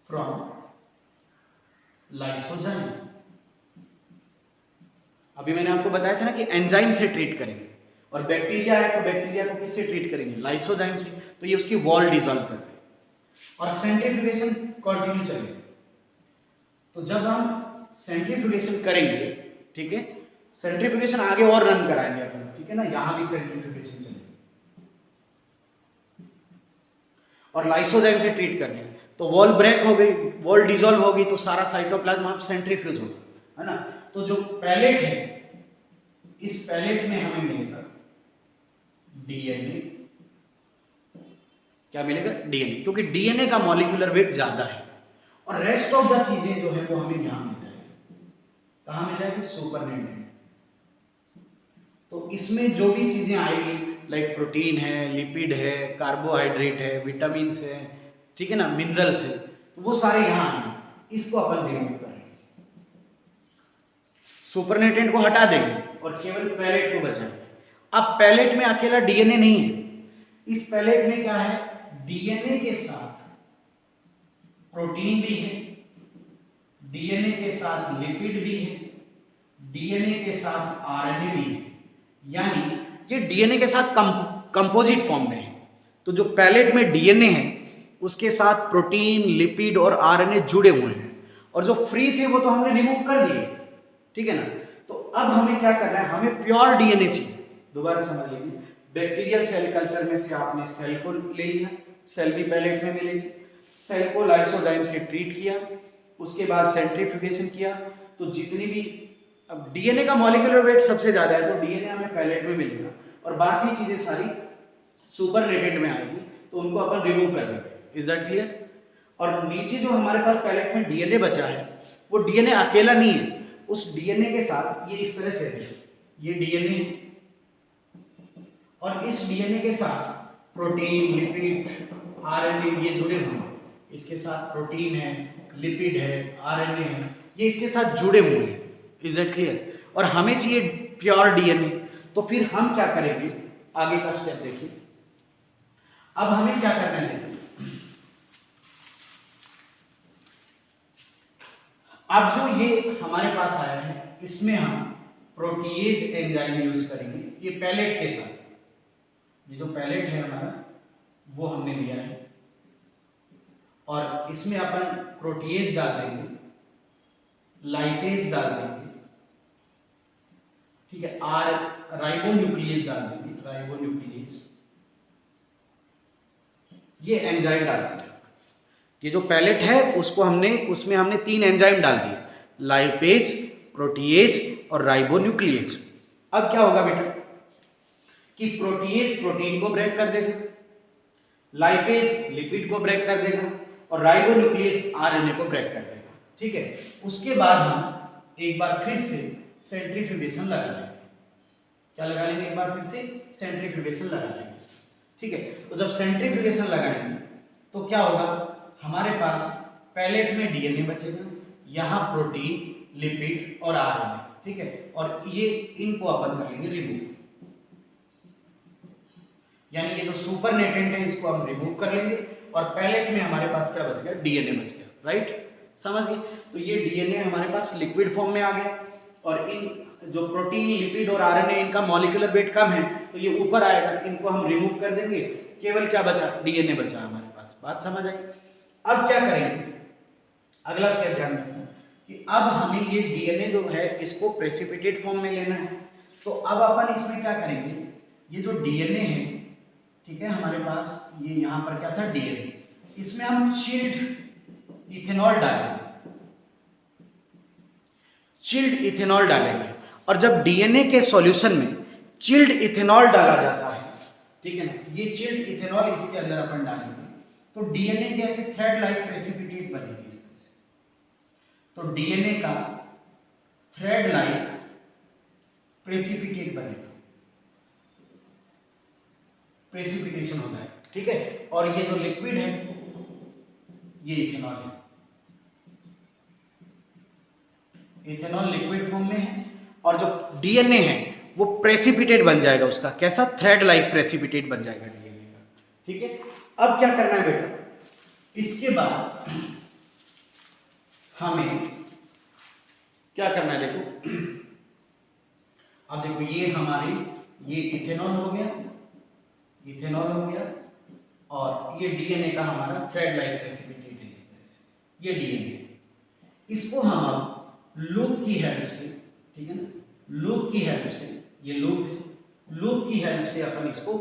फ्रॉम लाइसोजाइम। अभी मैंने आपको बताया था ना कि एंजाइम से ट्रीट करेंगे, और बैक्टीरिया है तो बैक्टीरिया को किससे ट्रीट करेंगे? लाइसोजाइम से। तो ये उसकी वॉल डिसॉल्व कर दें, और सेंट्रीफ्यूगेशन कंटिन्यू चलेगा। तो जब हम सेंट्रीफ्यूगेशन करेंगे, ठीक है, सेंट्रीफ्यूगेशन आगे और रन कराएंगे अपन, ठीक है ना, यहां भी सेंट्रीफ्यूगेशन चलेगी और लाइसोजाइम से ट्रीट करने हैं। तो वॉल ब्रेक हो गई, वॉल डिसॉल्व होगी, तो सारा साइटोप्लाज्म अब सेंट्रीफ्यूज होगा, है ना। तो जो पैलेट है, इस पैलेट में हमें मिलेगा डीएनए। क्या मिलेगा? डीएनए, क्योंकि डीएनए का मॉलिक्यूलर वेट ज्यादा है, और रेस्ट ऑफ द चीजें जो है वो हमें यहां मिल जाएगी। कहां मिल जाएगी? सुपरनेटेड। तो इसमें जो भी चीजें आएगी, लाइक प्रोटीन है, लिपिड है, कार्बोहाइड्रेट है, विटामिन है, ठीक है ना, मिनरल्स है, तो वो सारे यहां आएंगे। इसको अपन रिमूव करेंगे, सुपरनेटेंट को हटा देंगे और केवल पैलेट को बचाएंगे। अब पैलेट में अकेला डीएनए नहीं है, इस पैलेट में क्या है? डीएनए के साथ प्रोटीन भी है, डीएनए के साथ लिपिड भी है, डीएनए के साथ आरएनए भी है, यानी ये डीएनए के साथ कंपोजिट फॉर्म में है। तो जो पैलेट में डीएनए है उसके साथ प्रोटीन, लिपिड और आरएनए जुड़े हुए हैं, और जो फ्री थे वो तो हमने रिमूव कर दिए, ठीक है ना। तो अब हमें क्या करना है? हमें प्योर डीएनए चाहिए। दोबारा समझ लीजिए, बैक्टीरियल सेल कल्चर में से आपने सेल को ले लिया, सेल भी पैलेट में मिलेगी, सेल को लाइसोजाइम से ट्रीट किया, उसके बाद सेंट्रीफ्यूगेशन किया, तो जितनी भी, अब डीएनए का मॉलिक्यूलर वेट सबसे ज्यादा है, तो डीएनए हमें पैलेट में मिलेगा, और बाकी चीजें सारी सुपरनेटेड में आएगी, तो उनको अपन रिमूव कर देंगे। Is that clear? और नीचे जो हमारे पास पैलेट में डीएनए बचा है, वो डीएनए अकेला नहीं है, उस डीएनए के साथ ये इस तरह से है, ये डीएनए है, और इस डीएनए के साथ प्रोटीन, लिपिड, आरएनए ये जुड़े हुए हैं। इसके साथ प्रोटीन है, लिपिड है, आरएनए है, ये इसके साथ जुड़े हुए हैं। Is that clear? और हमें चाहिए प्योर डीएनए, तो फिर हम क्या करेंगे? आगे का स्टेप देखिए। अब हमें क्या करना है? अब जो ये हमारे पास आया है, इसमें हम प्रोटीएज एंजाइम यूज करेंगे। ये पैलेट के साथ, ये जो पैलेट है हमारा वो हमने लिया है, और इसमें अपन प्रोटीएज डाल देंगे, लाइपेज डाल देंगे, ठीक है, राइबोन्यूक्लियेज डाल देंगे, राइबोन्यूक्लियेज, ये एंजाइम डाल देंगे। ये जो पैलेट है उसको उसमें हमने 3 एंजाइम डाल दिए, लाइपेज, प्रोटीएज और राइबोन्यूक्लियेज। अब क्या होगा बेटा कि प्रोटीएज प्रोटीन को ब्रेक कर देगा, लाइपेज लिपिड को ब्रेक कर देगा, और राइबोन्यूक्लियेज आरएनए को ब्रेक कर देगा, ठीक है। उसके बाद हम एक बार फिर से सेंट्रीफ्यूगेशन लगा लेंगे। क्या लगा लेंगे? एक बार फिर से सेंट्रीफ्यूगेशन लगा लेंगे, ठीक है। तो जब सेंट्रीफ्यूगेशन लगाएंगे तो क्या होगा? हमारे पास पैलेट में डीएनए बचेगा, यहाँ प्रोटीन, लिपिड और आरएनए, ठीक है, और ये इनको अपन कर लेंगे रिमूव, यानी ये जो सुपरनेटेंट है इसको हम रिमूव कर लेंगे, और पैलेट में हमारे पास क्या बच गया? डीएनए बच गया, राइट? समझ गए? तो ये डीएनए हमारे पास लिक्विड फॉर्म में आ गया, और इन जो प्रोटीन, लिपिड और आरएनए इनका मॉलिक्यूलर वेट कम है, तो ये ऊपर आएगा, इनको हम रिमूव कर देंगे, केवल क्या बचा? डीएनए बचा हमारे पास। बात समझ आई? अब क्या करेंगे? अगला स्टेप ध्यान रखना कि अब हमें ये डीएनए जो है इसको प्रेसिपिटेट फॉर्म में लेना है। तो अब अपन इसमें क्या करेंगे? ये जो डीएनए है, ठीक है, हमारे पास ये यहाँ पर क्या था? डीएनए, इसमें हम चिल्ड इथेनॉल डालेंगे, चिल्ड इथेनॉल डालेंगे। और जब डीएनए के सॉल्यूशन में चिल्ड इथेनॉल डाला जाता है, ठीक है ना, ये चिल्ड इथेनॉल इसके अंदर अपन डालेंगे, तो डीएनए की ऐसे थ्रेड लाइक प्रेसिपिटेट बनेगी इस तरह से। तो डीएनए का थ्रेड लाइक प्रेसिपिटेट बनेगा, प्रेसिपिटेशन होता है, ठीक है। और ये जो लिक्विड है ये इथेनॉल है, इथेनॉल लिक्विड फॉर्म में है, और जो डीएनए है वो प्रेसिपिटेट बन जाएगा, उसका कैसा? थ्रेड लाइक प्रेसिपिटेट बन जाएगा डीएनए का, ठीक है। अब क्या करना है बेटा? इसके बाद हमें क्या करना है? देखो, अब देखो, ये हमारी ये इथेनॉल हो गया, इथेनॉल हो गया, और ये डीएनए का हमारा थ्रेड लाइक प्रेसिपिटेट है इस तरह से, ये डीएनए। इसको हम लूप की हेल्प से, ठीक है ना, लूप की हेल्प से, ये लूप है, लूप की हेल्प से अपन इसको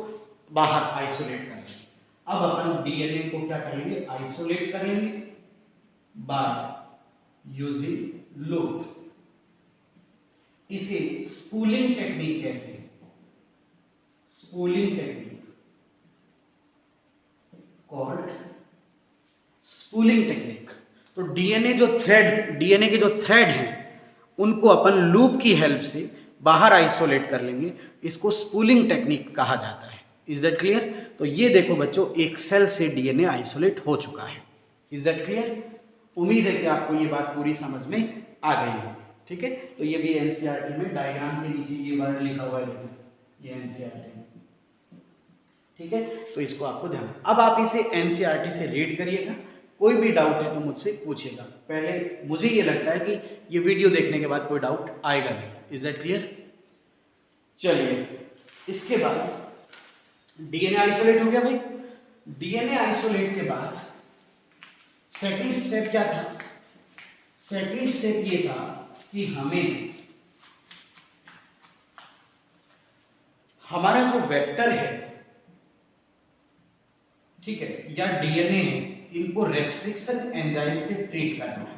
बाहर आइसोलेट करेंगे। अब अपन डीएनए को क्या कर लेंगे, आइसोलेट कर लेंगे बाय यूजिंग लूप। इसे स्पूलिंग टेक्निक कहते हैं, spooling technique called spooling technique. तो डीएनए के जो थ्रेड हैं उनको अपन लूप की हेल्प से बाहर आइसोलेट कर लेंगे, इसको स्पूलिंग टेक्निक कहा जाता है। Is that clear? तो ये देखो बच्चों, एक सेल से डीएनए आइसोलेट हो चुका है। Is that clear? उम्मीद है कि आपको ये बात पूरी समझ में आ गई है। ठीक है, तो ये भी एनसीईआरटी में डायग्राम के नीचे ये वर्ड लिखा हुआ है, ये एनसीईआरटी में। ठीक है, तो इसको आपको ध्यान, अब आप इसे एनसीईआरटी से रीड करिएगा, कोई भी डाउट है तो मुझसे पूछिएगा। पहले मुझे ये लगता है कि ये वीडियो देखने के बाद कोई डाउट आएगा नहीं। Is that clear? चलिए, इसके बाद डीएनए आइसोलेट हो गया भाई। डीएनए आइसोलेट के बाद सेकंड स्टेप क्या था? सेकंड स्टेप ये था कि हमें हमारा जो वेक्टर है, ठीक है, या डीएनए है, इनको रेस्ट्रिक्शन एंजाइम से ट्रीट करना है।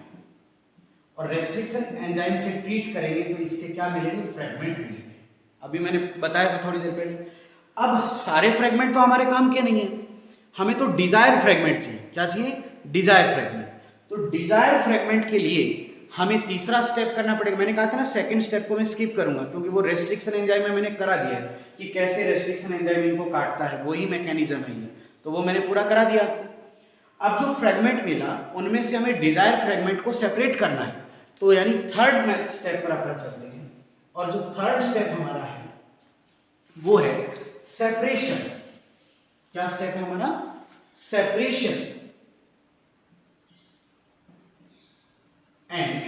और रेस्ट्रिक्शन एंजाइम से ट्रीट करेंगे तो इसके क्या मिलेंगे? फ्रेगमेंट मिलेंगे। अभी मैंने बताया था थोड़ी देर पहले। अब सारे फ्रेगमेंट तो हमारे काम के नहीं है, हमें तो डिजायर फ्रेगमेंट चाहिए। क्या चाहिए? Desire fragment. तो डिजायर फ्रेगमेंट के लिए हमें तीसरा स्टेप करना पड़ेगा। मैंने कहा था ना, सेकंड स्टेप को मैं स्किप करूंगा क्योंकि वो रेस्ट्रिक्शन एंजाइम में मैंने करा दिया है कि कैसे रेस्ट्रिक्शन एंजाइम इनको काटता है, वही मैकेनिज्म है, तो वो मैंने पूरा करा दिया। अब जो फ्रेगमेंट मिला उनमें से हमें डिजायर फ्रेगमेंट को सेपरेट करना है, तो यानी थर्ड स्टेप पर अपन चलते हैं। और जो थर्ड स्टेप हमारा है वो है सेपरेशन। क्या स्टेप है हमारा? Separation and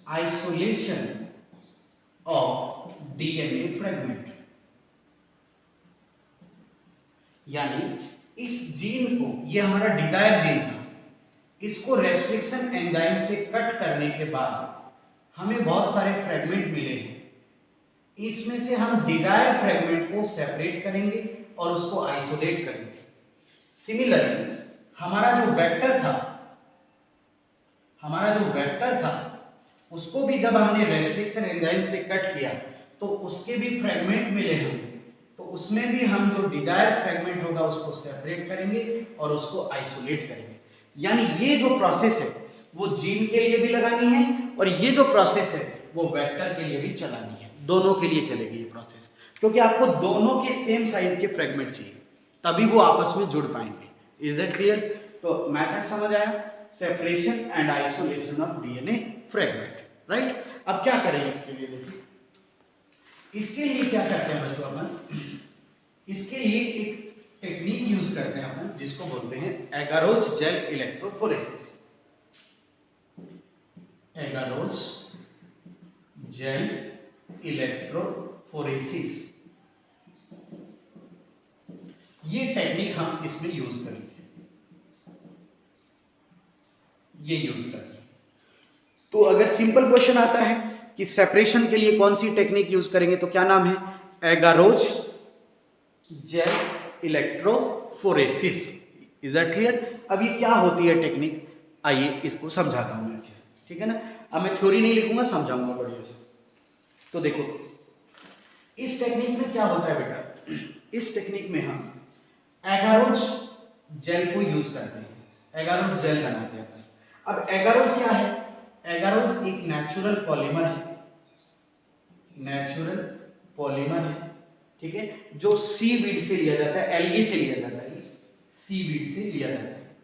isolation of DNA fragment. यानी इस जीन को, ये हमारा डिजायर जीन था, इसको रेस्ट्रिक्शन एंजाइम से कट करने के बाद हमें बहुत सारे फ्रेगमेंट मिले हैं। इसमें से हम डिजायर फ्रेगमेंट को सेपरेट करेंगे और उसको आइसोलेट करेंगे। सिमिलरली हमारा जो वेक्टर था उसको भी जब हमने रेस्ट्रिक्शन एंजाइम से कट किया तो उसके भी फ्रेगमेंट मिले हमें, तो उसमें भी हम जो डिजायर फ्रेगमेंट होगा उसको सेपरेट करेंगे और उसको आइसोलेट करेंगे। यानी ये जो प्रोसेस है वो जीन के लिए भी लगानी है और ये जो प्रोसेस है वो वेक्टर के लिए भी चलानी है। दोनों के लिए चलेगी ये प्रोसेस, क्योंकि आपको दोनों के सेम साइज के फ्रेगमेंट चाहिए, तभी वो आपस में जुड़ पाएंगे। Is that clear? तो मैथड समझ आया? Separation and isolation of DNA fragment, right? अब क्या करेंगे इसके लिए? देखिए, इसके लिए क्या करते हैं बच्चों अपन, इसके लिए एक टेक्निक यूज करते हैं अपन जिसको बोलते हैं agarose gel electrophoresis. Agarose gel electrophoresis, ये टेक्निक हम इसमें यूज करेंगे, ये यूज करेंगे। तो अगर सिंपल क्वेश्चन आता है कि सेपरेशन के लिए कौन सी टेक्निक यूज करेंगे तो क्या नाम है? Agarose gel electrophoresis. Is that clear? अब ये क्या होती है टेक्निक, आइए इसको समझाता हूं मैं अच्छे से, ठीक है ना? अब मैं थ्योरी नहीं लिखूंगा, समझाऊंगा बढ़िया से। तो देखो, इस टेक्निक में क्या होता है बेटा, इस टेक्निक में हम एगारोज जेल को यूज करते हैं, एगारोज जेल बनाते हैं। अब एगारोज क्या है? एगारोज एक नेचुरल पॉलीमर है, नेचुरल पॉलीमर है, ठीक है, जो सीवीड से लिया जाता है, एल्गी से लिया जाता है, सीवीड से लिया जाता है,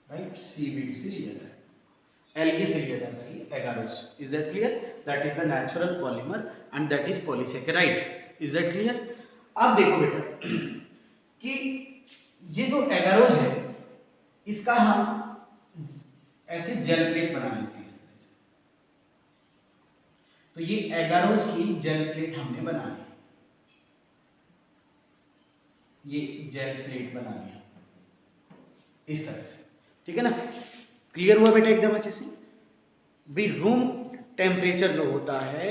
राइट? सीवीड से लिया जाता है, एल्गी से लिया जाता है agarose. Is that clear? That is the natural polymer and that is polysaccharide. Is that clear? अब देखो बेटा कि ये जो एगारोज है इसका हम ऐसे जेल प्लेट बना लेते हैं इस तरह से। तो ये एगारोज की जेल प्लेट हमने बना ली, ये जेल प्लेट बना लिया इस तरह से, ठीक है ना? क्लियर हुआ बेटा एकदम अच्छे से? भी रूम टेम्परेचर जो होता है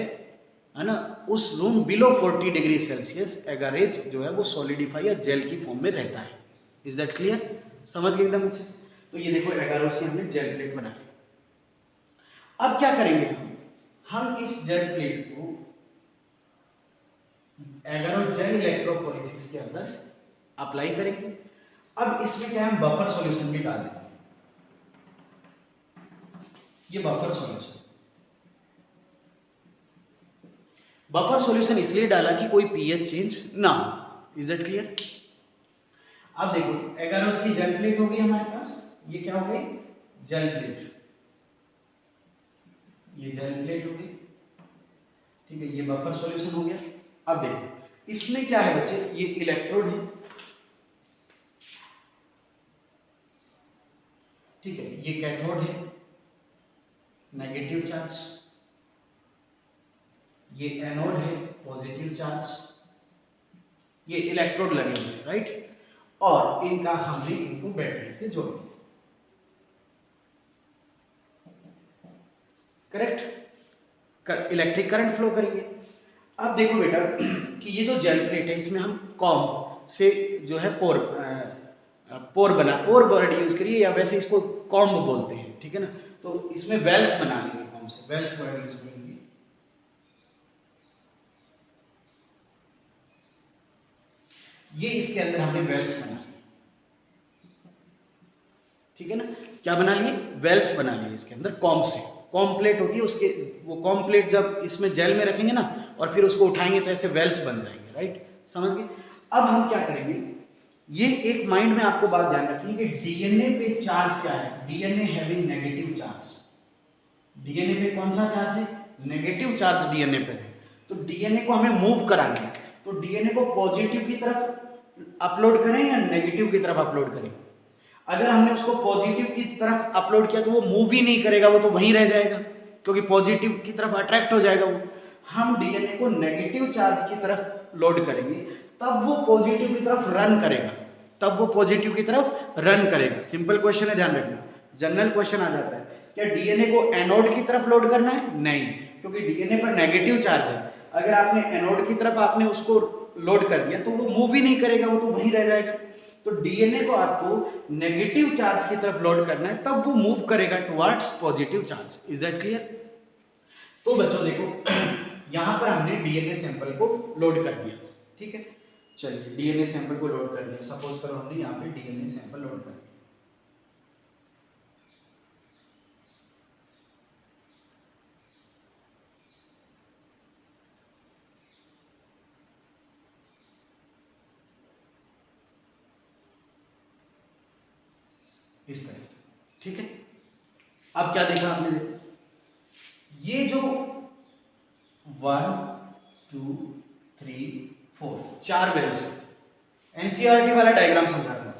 है ना, उस रूम बिलो 40 डिग्री सेल्सियस एगारेज जो है वो सॉलिडिफाई या जेल की फॉर्म में रहता है। Is that clear? समझ गए एकदम अच्छे से? तो ये देखो एगारोज की हमने जेल प्लेट बनाई। अब क्या करेंगे हम इस जेल प्लेट को एगारोजेल इलेक्ट्रोफोरेसिस के अंदर अप्लाई करेंगे। अब इसमें क्या है, हम बफर सॉल्यूशन भी डाल देंगे। ये बफर सॉल्यूशन इसलिए डाला कि कोई पीएच चेंज ना हो। Is that clear? अब देखो एगारोज की जेल प्लेट हो गई हमारे पास। ये क्या हो गई? Gel plate. ये जेल प्लेट हो गई, ठीक है। ये बफर सॉल्यूशन हो गया। अब देखो इसमें क्या है बच्चे, ये इलेक्ट्रोड है, ठीक है। ये कैथोड है, नेगेटिव चार्ज। ये एनोड है, पॉजिटिव चार्ज। ये इलेक्ट्रोड लगे हुए हैं, राइट। और इनका हमने इनको बैटरी से जोड़ दिया, करेक्ट। इलेक्ट्रिक करंट फ्लो करेंगे। अब देखो बेटा कि ये जो जेल प्लेट है इसमें हम कॉम्ब से जो है पोर वर्ड यूज करिए या वैसे इसको कॉम्ब बोलते हैं, ठीक है ना। तो इसमें वेल्स बना लेंगे, कौन से वेल्स वर्ड यूज करेंगे। ये इसके अंदर हमने वेल्स बना लिए, ठीक है ना। क्या बना लिए? वेल्स बना लिए इसके अंदर कॉम्ब से। कॉम्ब प्लेट होती है उसके, वो कॉम्ब प्लेट जब इसमें जेल में रखेंगे ना और फिर उसको उठाएंगे तो ऐसे वेल्स बन जाएंगे, राइट। समझ गए? अब हम क्या करेंगे, ये एक माइंड में आपको बात ध्यान रखनी है कि डीएनए पे चार्ज क्या है। DNA having negative charge. DNA पे कौन सा चार्ज है? नेगेटिव चार्ज डीएनए पे है। तो डीएनए को हमें मूव कराना है, तो डीएनए को पॉजिटिव की तरफ अपलोड करें या नेगेटिव की तरफ अपलोड करें। अगर हमने उसको पॉजिटिव की तरफ अपलोड किया तो वो मूव ही नहीं करेगा, वो तो वहीं रह जाएगा क्योंकि पॉजिटिव की तरफ अट्रैक्ट हो जाएगा वो। हम डीएनए को नेगेटिव चार्ज की तरफ लोड करेंगे तब वो पॉजिटिव की तरफ रन करेगा, सिंपल क्वेश्चन है, ध्यान रखना। जनरल क्वेश्चन आ जाता है, क्या डीएनए को एनोड की तरफ लोड करना है? नहीं, क्योंकि डीएनए पर नेगेटिव चार्ज है। अगर आपने एनोड की तरफ आपने उसको लोड कर दिया तो वो मूव ही नहीं करेगा, वो तो वहीं रह जाएगा। तो डीएनए को आपको नेगेटिव चार्ज की तरफ लोड करना है तब वो मूव करेगा towards positive charge. Is that clear? तो बच्चों देखो यहां पर हमने डीएनए सैंपल को लोड कर दिया, ठीक है। चलिए डीएनए सैंपल को लोड कर दिया। सपोज करो हमने यहां पे डीएनए सैंपल लोड कर दिया। इस तरह से, ठीक है। अब क्या देखा आपने? देखो ये जो 1 2 3 4 चार वेल्स है, एनसीईआरटी वाला डायग्राम समझा रहा हूं।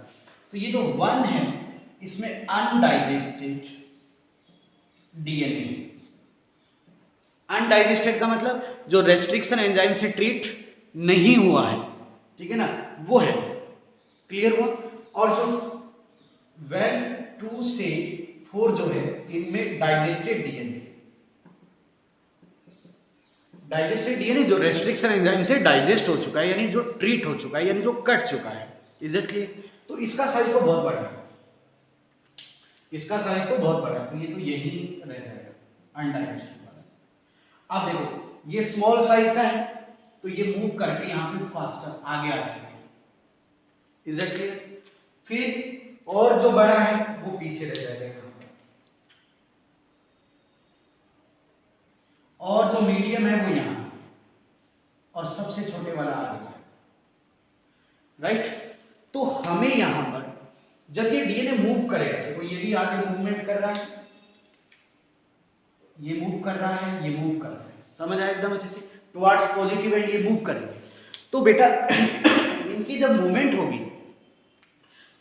तो ये जो 1 है इसमें अनडाइजेस्टेड डीएनए। अनडाइजेस्टेड का मतलब जो रेस्ट्रिक्शन एंजाइम से ट्रीट नहीं हुआ है, ठीक है ना, वो है। क्लियर हुआ? और जो वेल 2 से 4 जो है इनमें डाइजेस्टेड डीएनए जो रेस्ट्रिक्शन एंजाइम से डाइजेस्ट हो चुका है, यानी जो ट्रीट हो चुका है, यानी जो कट चुका है। Is it clear? तो इसका साइज तो बहुत बड़ा है, तो ये तो यही रह जाएगा अनडाइजेस्टेड वाला। अब देखो ये स्मॉल साइज का है तो ये मूव करके यहां पे फास्टर आगे आ जाएगा। Is it clear? फिर और जो बड़ा है वो पीछे रह जाएगा यहां पर, और जो मीडियम है वो यहां, और सबसे छोटे वाला आगे है, राइट। तो हमें यहां पर जब ये डीएनए मूव करेगा, देखो ये भी आगे मूवमेंट कर रहा है, ये मूव कर रहा है, ये मूव कर रहा है, समझ आया एकदम अच्छे से, टुवर्ड्स पॉजिटिव एंड ये मूव करेंगे। तो बेटा इनकी जब मूवमेंट होगी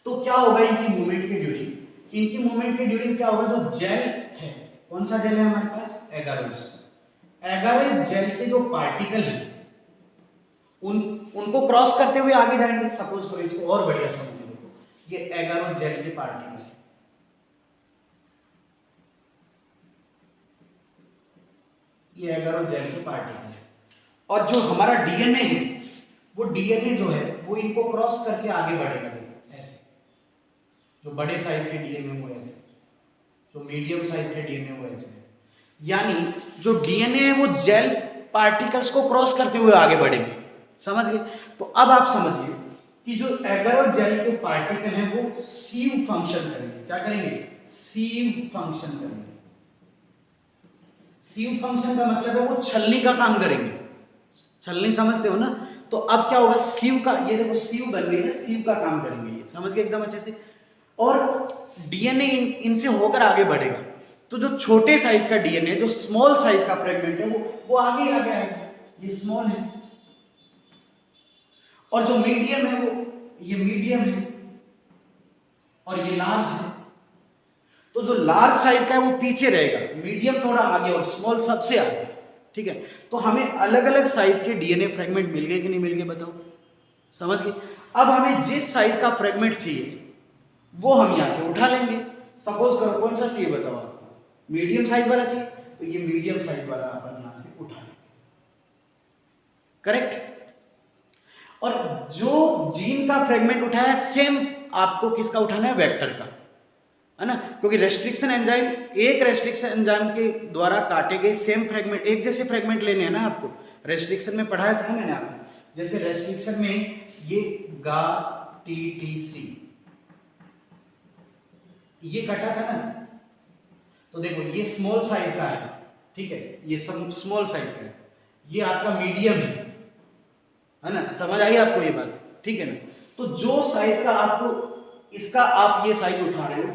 तो क्या होगा इनकी मूवमेंट के ड्यूरिंग क्या होगा, जो जेल है, कौन सा जेल है हमारे पास? एगारोज जेल के जो पार्टिकल है उनको क्रॉस करते हुए आगे जाएंगे। सपोज करो इसको और बढ़िया समझो, ये एगारोज जेल के पार्टिकल है, ये एगारोज जेल के पार्टिकल है। और जो हमारा डीएनए है वो डीएनए जो है वो इनको क्रॉस करके आगे बढ़ेगा, ऐसे। जो बड़े साइज के डीएनए वो ऐसे, जो मीडियम साइज के डीएनए वो ऐसे। यानी जो डीएनए है वो जेल पार्टिकल्स को क्रॉस करते हुए आगे बढ़ेंगे, समझ गए? तो अब आप समझिए कि जो एगर और जेल के पार्टिकल हैं वो सीव फंक्शन करेंगे। क्या करेंगे? सीव फंक्शन करेंगे। सीव फंक्शन का मतलब है वो छलनी का काम करेंगे। छलनी समझते हो ना? तो अब क्या होगा, सीव का, ये देखो सीव बन गई ना, सीव का काम करेंगे ये, समझ गए एकदम अच्छे से। और डीएनए इनसे होकर आगे बढ़ेगा। तो जो छोटे साइज का डीएनए, जो स्मॉल साइज का फ्रेगमेंट है वो आगे आगे आएगा। ये स्मॉल है और जो मीडियम है वो ये मीडियम है और ये लार्ज है। तो जो लार्ज साइज का है वो पीछे रहेगा, मीडियम थोड़ा आगे और स्मॉल सबसे आगे, ठीक है? तो हमें अलग अलग साइज के डीएनए फ्रेगमेंट मिल गए कि नहीं मिल गए, बताओ? समझ गए? अब हमें जिस साइज का फ्रेगमेंट चाहिए वो हम यहां से उठा लेंगे। सपोज करो कौन सा चाहिए बताओ आपको? मीडियम साइज वाला चाहिए, तो ये मीडियम साइज वाला अपन यहां से उठा लेंगे, करेक्ट? और जो जीन का फ्रेगमेंट उठाया सेम आपको किसका उठाना है? वेक्टर का, है ना? क्योंकि रेस्ट्रिक्शन एंजाइम, एक रेस्ट्रिक्शन एंजाइम के द्वारा काटे गए सेम फ्रेगमेंट, एक जैसे फ्रेगमेंट लेने हैं ना आपको। रेस्ट्रिक्शन में पढ़ाया था मैंने आपको, जैसे रेस्ट्रिक्शन में ये गा टीटीसी ये कटा था ना, तो देखो ये स्मॉल साइज का है, ठीक है? ये सब स्मॉल साइज का है, ये आपका मीडियम है ना? समझ आई आपको ये बात? ठीक है ना? तो जो साइज का आपको, इसका आप ये साइज उठा रहे हो,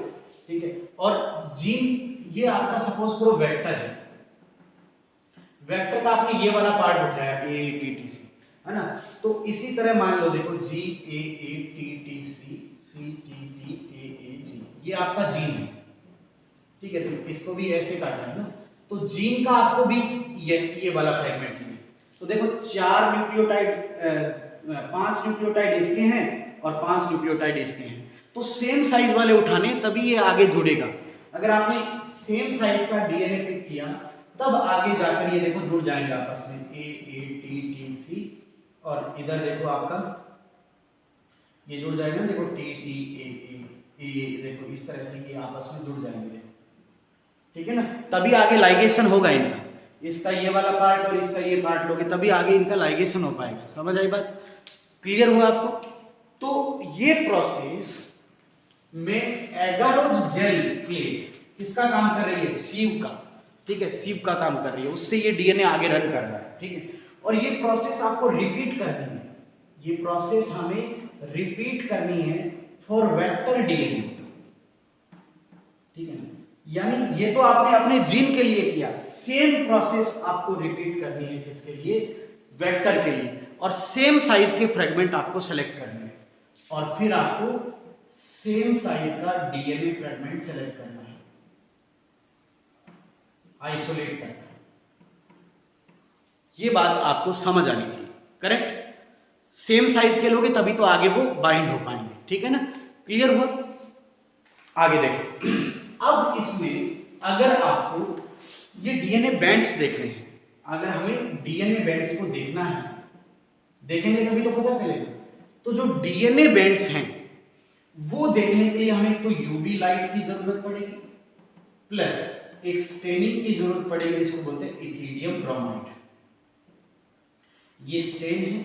ठीक है? और जीन ये आपका सपोज करो वेक्टर है, वेक्टर का आपने ये वाला पार्ट उठाया ए टी टी सी, है ना? तो इसी तरह मान लो, देखो G A T T C C T T A G, ये आपका जीन है, ठीक है? तो इसको भी ऐसे काटना है ना, तो जीन का आपको भी ये वाला फ्रेगमेंट चाहिए। तो देखो 4 न्यूक्लियोटाइड, 5 न्यूक्लियोटाइड इसके हैं और 5 न्यूक्लियोटाइड इसके हैं, तो सेम साइज वाले उठाने तभी ये आगे जुड़ेगा। अगर आपने सेम साइज का डीएनए पिक किया तब आगे जाकर ये देखो जुड़ जाएंगे आपस में, ए टी टी सी, और इधर देखो आपका ये जुड़ जाएगा, देखो टी टी ए, देखो इस तरह से ये आपस में जुड़ जाएंगे, ठीक है ना? तभी आगे लाइगेशन होगा इनका, इसका ये वाला पार्ट और इसका ये पार्ट लोगे तभी आगे इनका लाइगेशन हो पाएगा। समझ आई बात? क्लियर हुआ आपको? तो ये प्रोसेस में एगारोज जेल प्लेट किसका काम कर रही है? सीव का, ठीक है? सीव का काम कर रही है, उससे ये डीएनए आगे रन कर रहा है, ठीक है? और ये प्रोसेस आपको रिपीट करनी है, ये प्रोसेस हमें रिपीट करनी है फॉर वेक्टर डीएनए, ठीक है ना? यानी ये तो आपने अपने जीन के लिए किया, सेम प्रोसेस आपको रिपीट करनी है किसके लिए? वेक्टर के लिए। और सेम साइज के फ्रेगमेंट आपको सेलेक्ट करने हैं और फिर आपको सेम साइज का डीएनए फ्रेगमेंट सेलेक्ट करना है, आइसोलेट करना है। ये बात आपको समझ आनी चाहिए, करेक्ट? सेम साइज के लोगे तभी तो आगे वो बाइंड हो पाएंगे, ठीक है ना? क्लियर हुआ? आगे देखो। अब इसमें अगर आपको ये डीएनए बैंड्स देखने हैं, अगर हमें डीएनए बैंड्स को देखना है, देखेंगे तभी तो पता चलेगा। तो जो डीएनए बैंड्स हैं वो देखने के लिए हमें तो यूवी लाइट की जरूरत पड़ेगी, प्लस एक स्टेनिंग की जरूरत पड़ेगी, इसको बोलते हैं इथिडियम ब्रोमाइड। ये स्टेन है,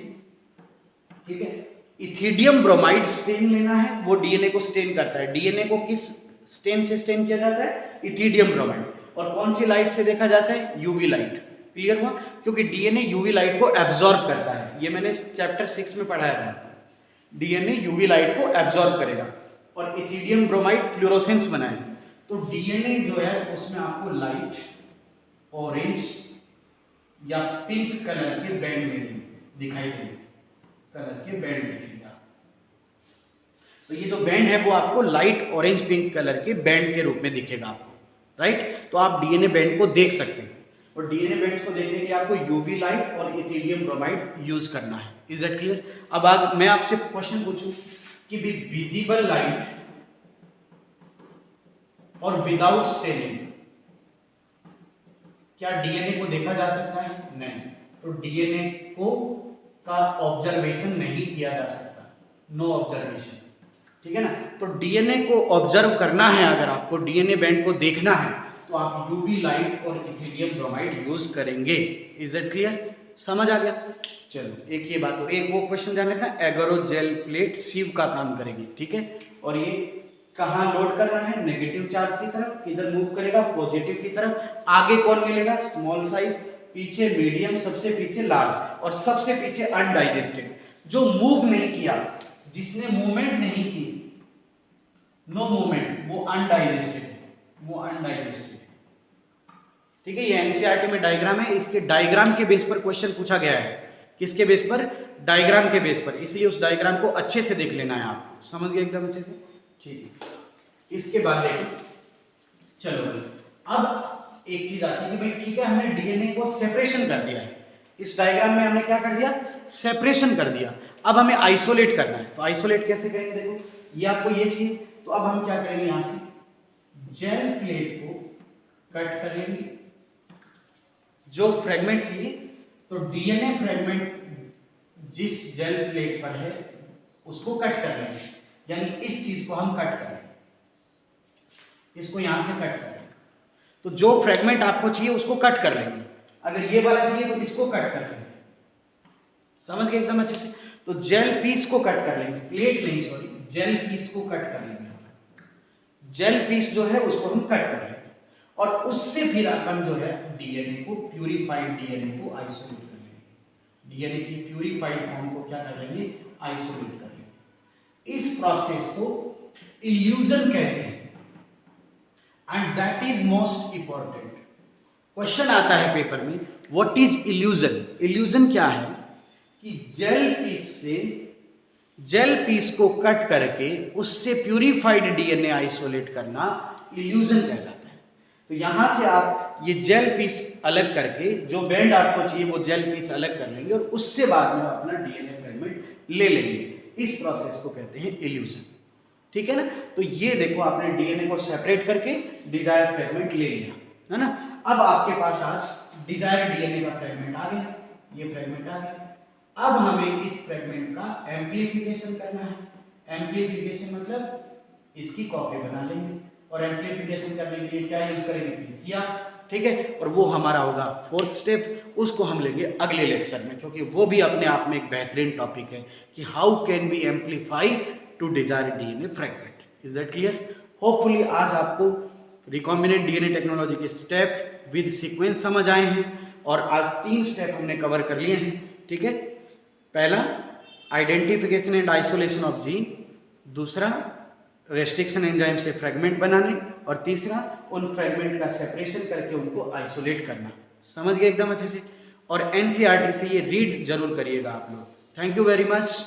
ठीक है? इथिडियम ब्रोमाइड स्टेन लेना है, वो डीएनए को स्टेन करता है। डीएनए को किस स्टेन से स्टेन किया जाता है? Ethidium bromide. और कौन सी लाइट से देखा जाता है? UV light. क्लियर हुआ? क्योंकि डीएनए यूवी लाइट को एब्जॉर्ब करता है, ये मैंने चैप्टर 6 में पढ़ाया था। डीएनए यूवी लाइट को एब्जॉर्ब करेगा और इथिडियम ब्रोमाइड फ्लोरोसेंस बनाएगा। तो डीएनए जो है उसमें आपको लाइट ऑरेंज या पिंक कलर के बैंड में दिखाई देंगे, कलर के बैंड दिखेगा। तो ये जो बैंड है वो आपको लाइट ऑरेंज पिंक कलर के बैंड के रूप में दिखेगा आपको, राइट? तो आप डीएनए बैंड को देख सकते हैं और डीएनए बैंड्स को देखने के लिए आपको यूवी लाइट और इथिडियम ब्रोमाइड यूज करना है। Is that clear? अब मैं आपसे क्वेश्चन पूछूं कि विजिबल लाइट और विदाउट स्टेनिंग क्या डीएनए को देखा जा सकता है? नहीं। तो डीएनए को का ऑब्जर्वेशन नहीं किया जा सकता, नो ऑब्जर्वेशन, ठीक है ना। तो डीएनए को ऑब्जर्व करना है, अगर आपको डीएनए बैंड को देखना है तो आप यूवी लाइट और इथेरियम ब्रोमाइड यूज करेंगे। Is that clear? समझ आ गया? चलो एक ये बात हो, एक वो क्वेश्चन ध्यान रखना, एगरो जेल प्लेट सिव का काम करेगी, ठीक है। और ये कहाँ लोड कर रहा है? नेगेटिव चार्ज की तरफ। किधर मूव करेगा? पॉजिटिव की तरफ। आगे कौन मिलेगा? स्मॉल साइज, पीछे मीडियम, सबसे पीछे लार्ज, और सबसे पीछे अनडाइजेस्टेड, जो मूव नहीं किया, जिसने मूवमेंट नहीं की, नो मूवमेंट, वो अनडाइजेस्टेड, वो अनडाइजेस्टेड, ठीक है। ये एनसीईआरटी में डायग्राम है, इसके डायग्राम के बेस पर क्वेश्चन पूछा गया है। किसके बेस पर? डायग्राम के बेस पर, इसलिए उस डायग्राम को अच्छे से देख लेना है आपको। समझ गए एकदम अच्छे से? ठीक है। इसके बाद देखो, चलो अब एक चीज आती है कि भाई ठीक है, हमने डीएनए को सेपरेशन कर दिया है, इस डायग्राम में हमने क्या कर दिया? सेपरेशन कर दिया। अब हमें आइसोलेट करना है, तो आइसोलेट कैसे करेंगे? देखो, ये आपको ये चाहिए, तो अब हम क्या करेंगे? यहां से जेल प्लेट को कट करेंगे, जो फ्रेगमेंट चाहिए, तो डीएनए फ्रेगमेंट जिस जेल प्लेट पर है उसको कट कर लेंगे, यानी इस चीज को हम कट करेंगे, इसको यहां से कट करेंगे। तो जो फ्रेगमेंट आपको चाहिए उसको कट कर लेंगे, अगर ये वाला चाहिए तो इसको कट कर लेंगे। समझ गए एकदम अच्छे से? तो जेल पीस को कट कर लेंगे, प्लेट नहीं सॉरी, जेल पीस को कट कर लेंगे। जेल पीस जो है उसको हम कट कर लेंगे, और उससे फिर अपन जो है डीएनए को, प्यूरिफाइड डीएनए को आइसोलेट कर लेंगे। डीएनए की प्यूरिफाइड फॉर्म को क्या कर लेंगे? आइसोलेट कर लेंगे। इस प्रोसेस को इल्यूजन कहते हैं, and that is most important. Question आता है पेपर में, व्हाट इज इल्यूजन? इल्यूजन क्या है कि जेल पीस को कट करके उससे प्यूरिफाइड डीएनए आइसोलेट करना इल्यूजन कहलाता है। तो यहां से आप ये जेल पीस अलग करके, जो बैंड आपको चाहिए वो जेल पीस अलग कर लेंगे, और उससे बाद में अपना डीएनए फ्रेगमेंट ले लेंगे। इस प्रोसेस को कहते हैं इल्यूजन, ठीक है ना। तो ये देखो, आपने डीएनए को सेपरेट करके डिजायर फ्रेगमेंट ले लिया, है ना। अब आपके पास आज डिजायर डीएनए का फ्रेगमेंट आ गया, ये फ्रेगमेंट आ गया। अब हमें इस फ्रेगमेंट का एम्प्लीफिकेशन करना है। एम्प्लीफिकेशन मतलब इसकी कॉपी बना लेंगे, और एम्प्लीफिकेशन करने के लिए क्या यूज करेंगे? पीसीआर, ठीक है। और वो हमारा होगा फोर्थ स्टेप, उसको हम लेंगे अगले लेक्चर में, क्योंकि वो भी अपने आप में एक बेहतरीन टॉपिक है कि how can we amplify to desire DNA fragment. Is that clear? Hopefully आज आपको रिकॉम्बिनेंट डीएनए टेक्नोलॉजी के स्टेप विद सीक्वेंस समझ आए हैं, और आज 3 स्टेप हमने कवर कर लिए हैं, ठीक है। पहला identification and isolation of gene, दूसरा रेस्ट्रिक्शन एंजाइम से फ्रेगमेंट बनाने, और तीसरा उन फ्रेगमेंट का सेपरेशन करके उनको आइसोलेट करना। समझ गए एकदम अच्छे से? और एनसीईआरटी से ये रीड जरूर करिएगा आप लोग। Thank you very much.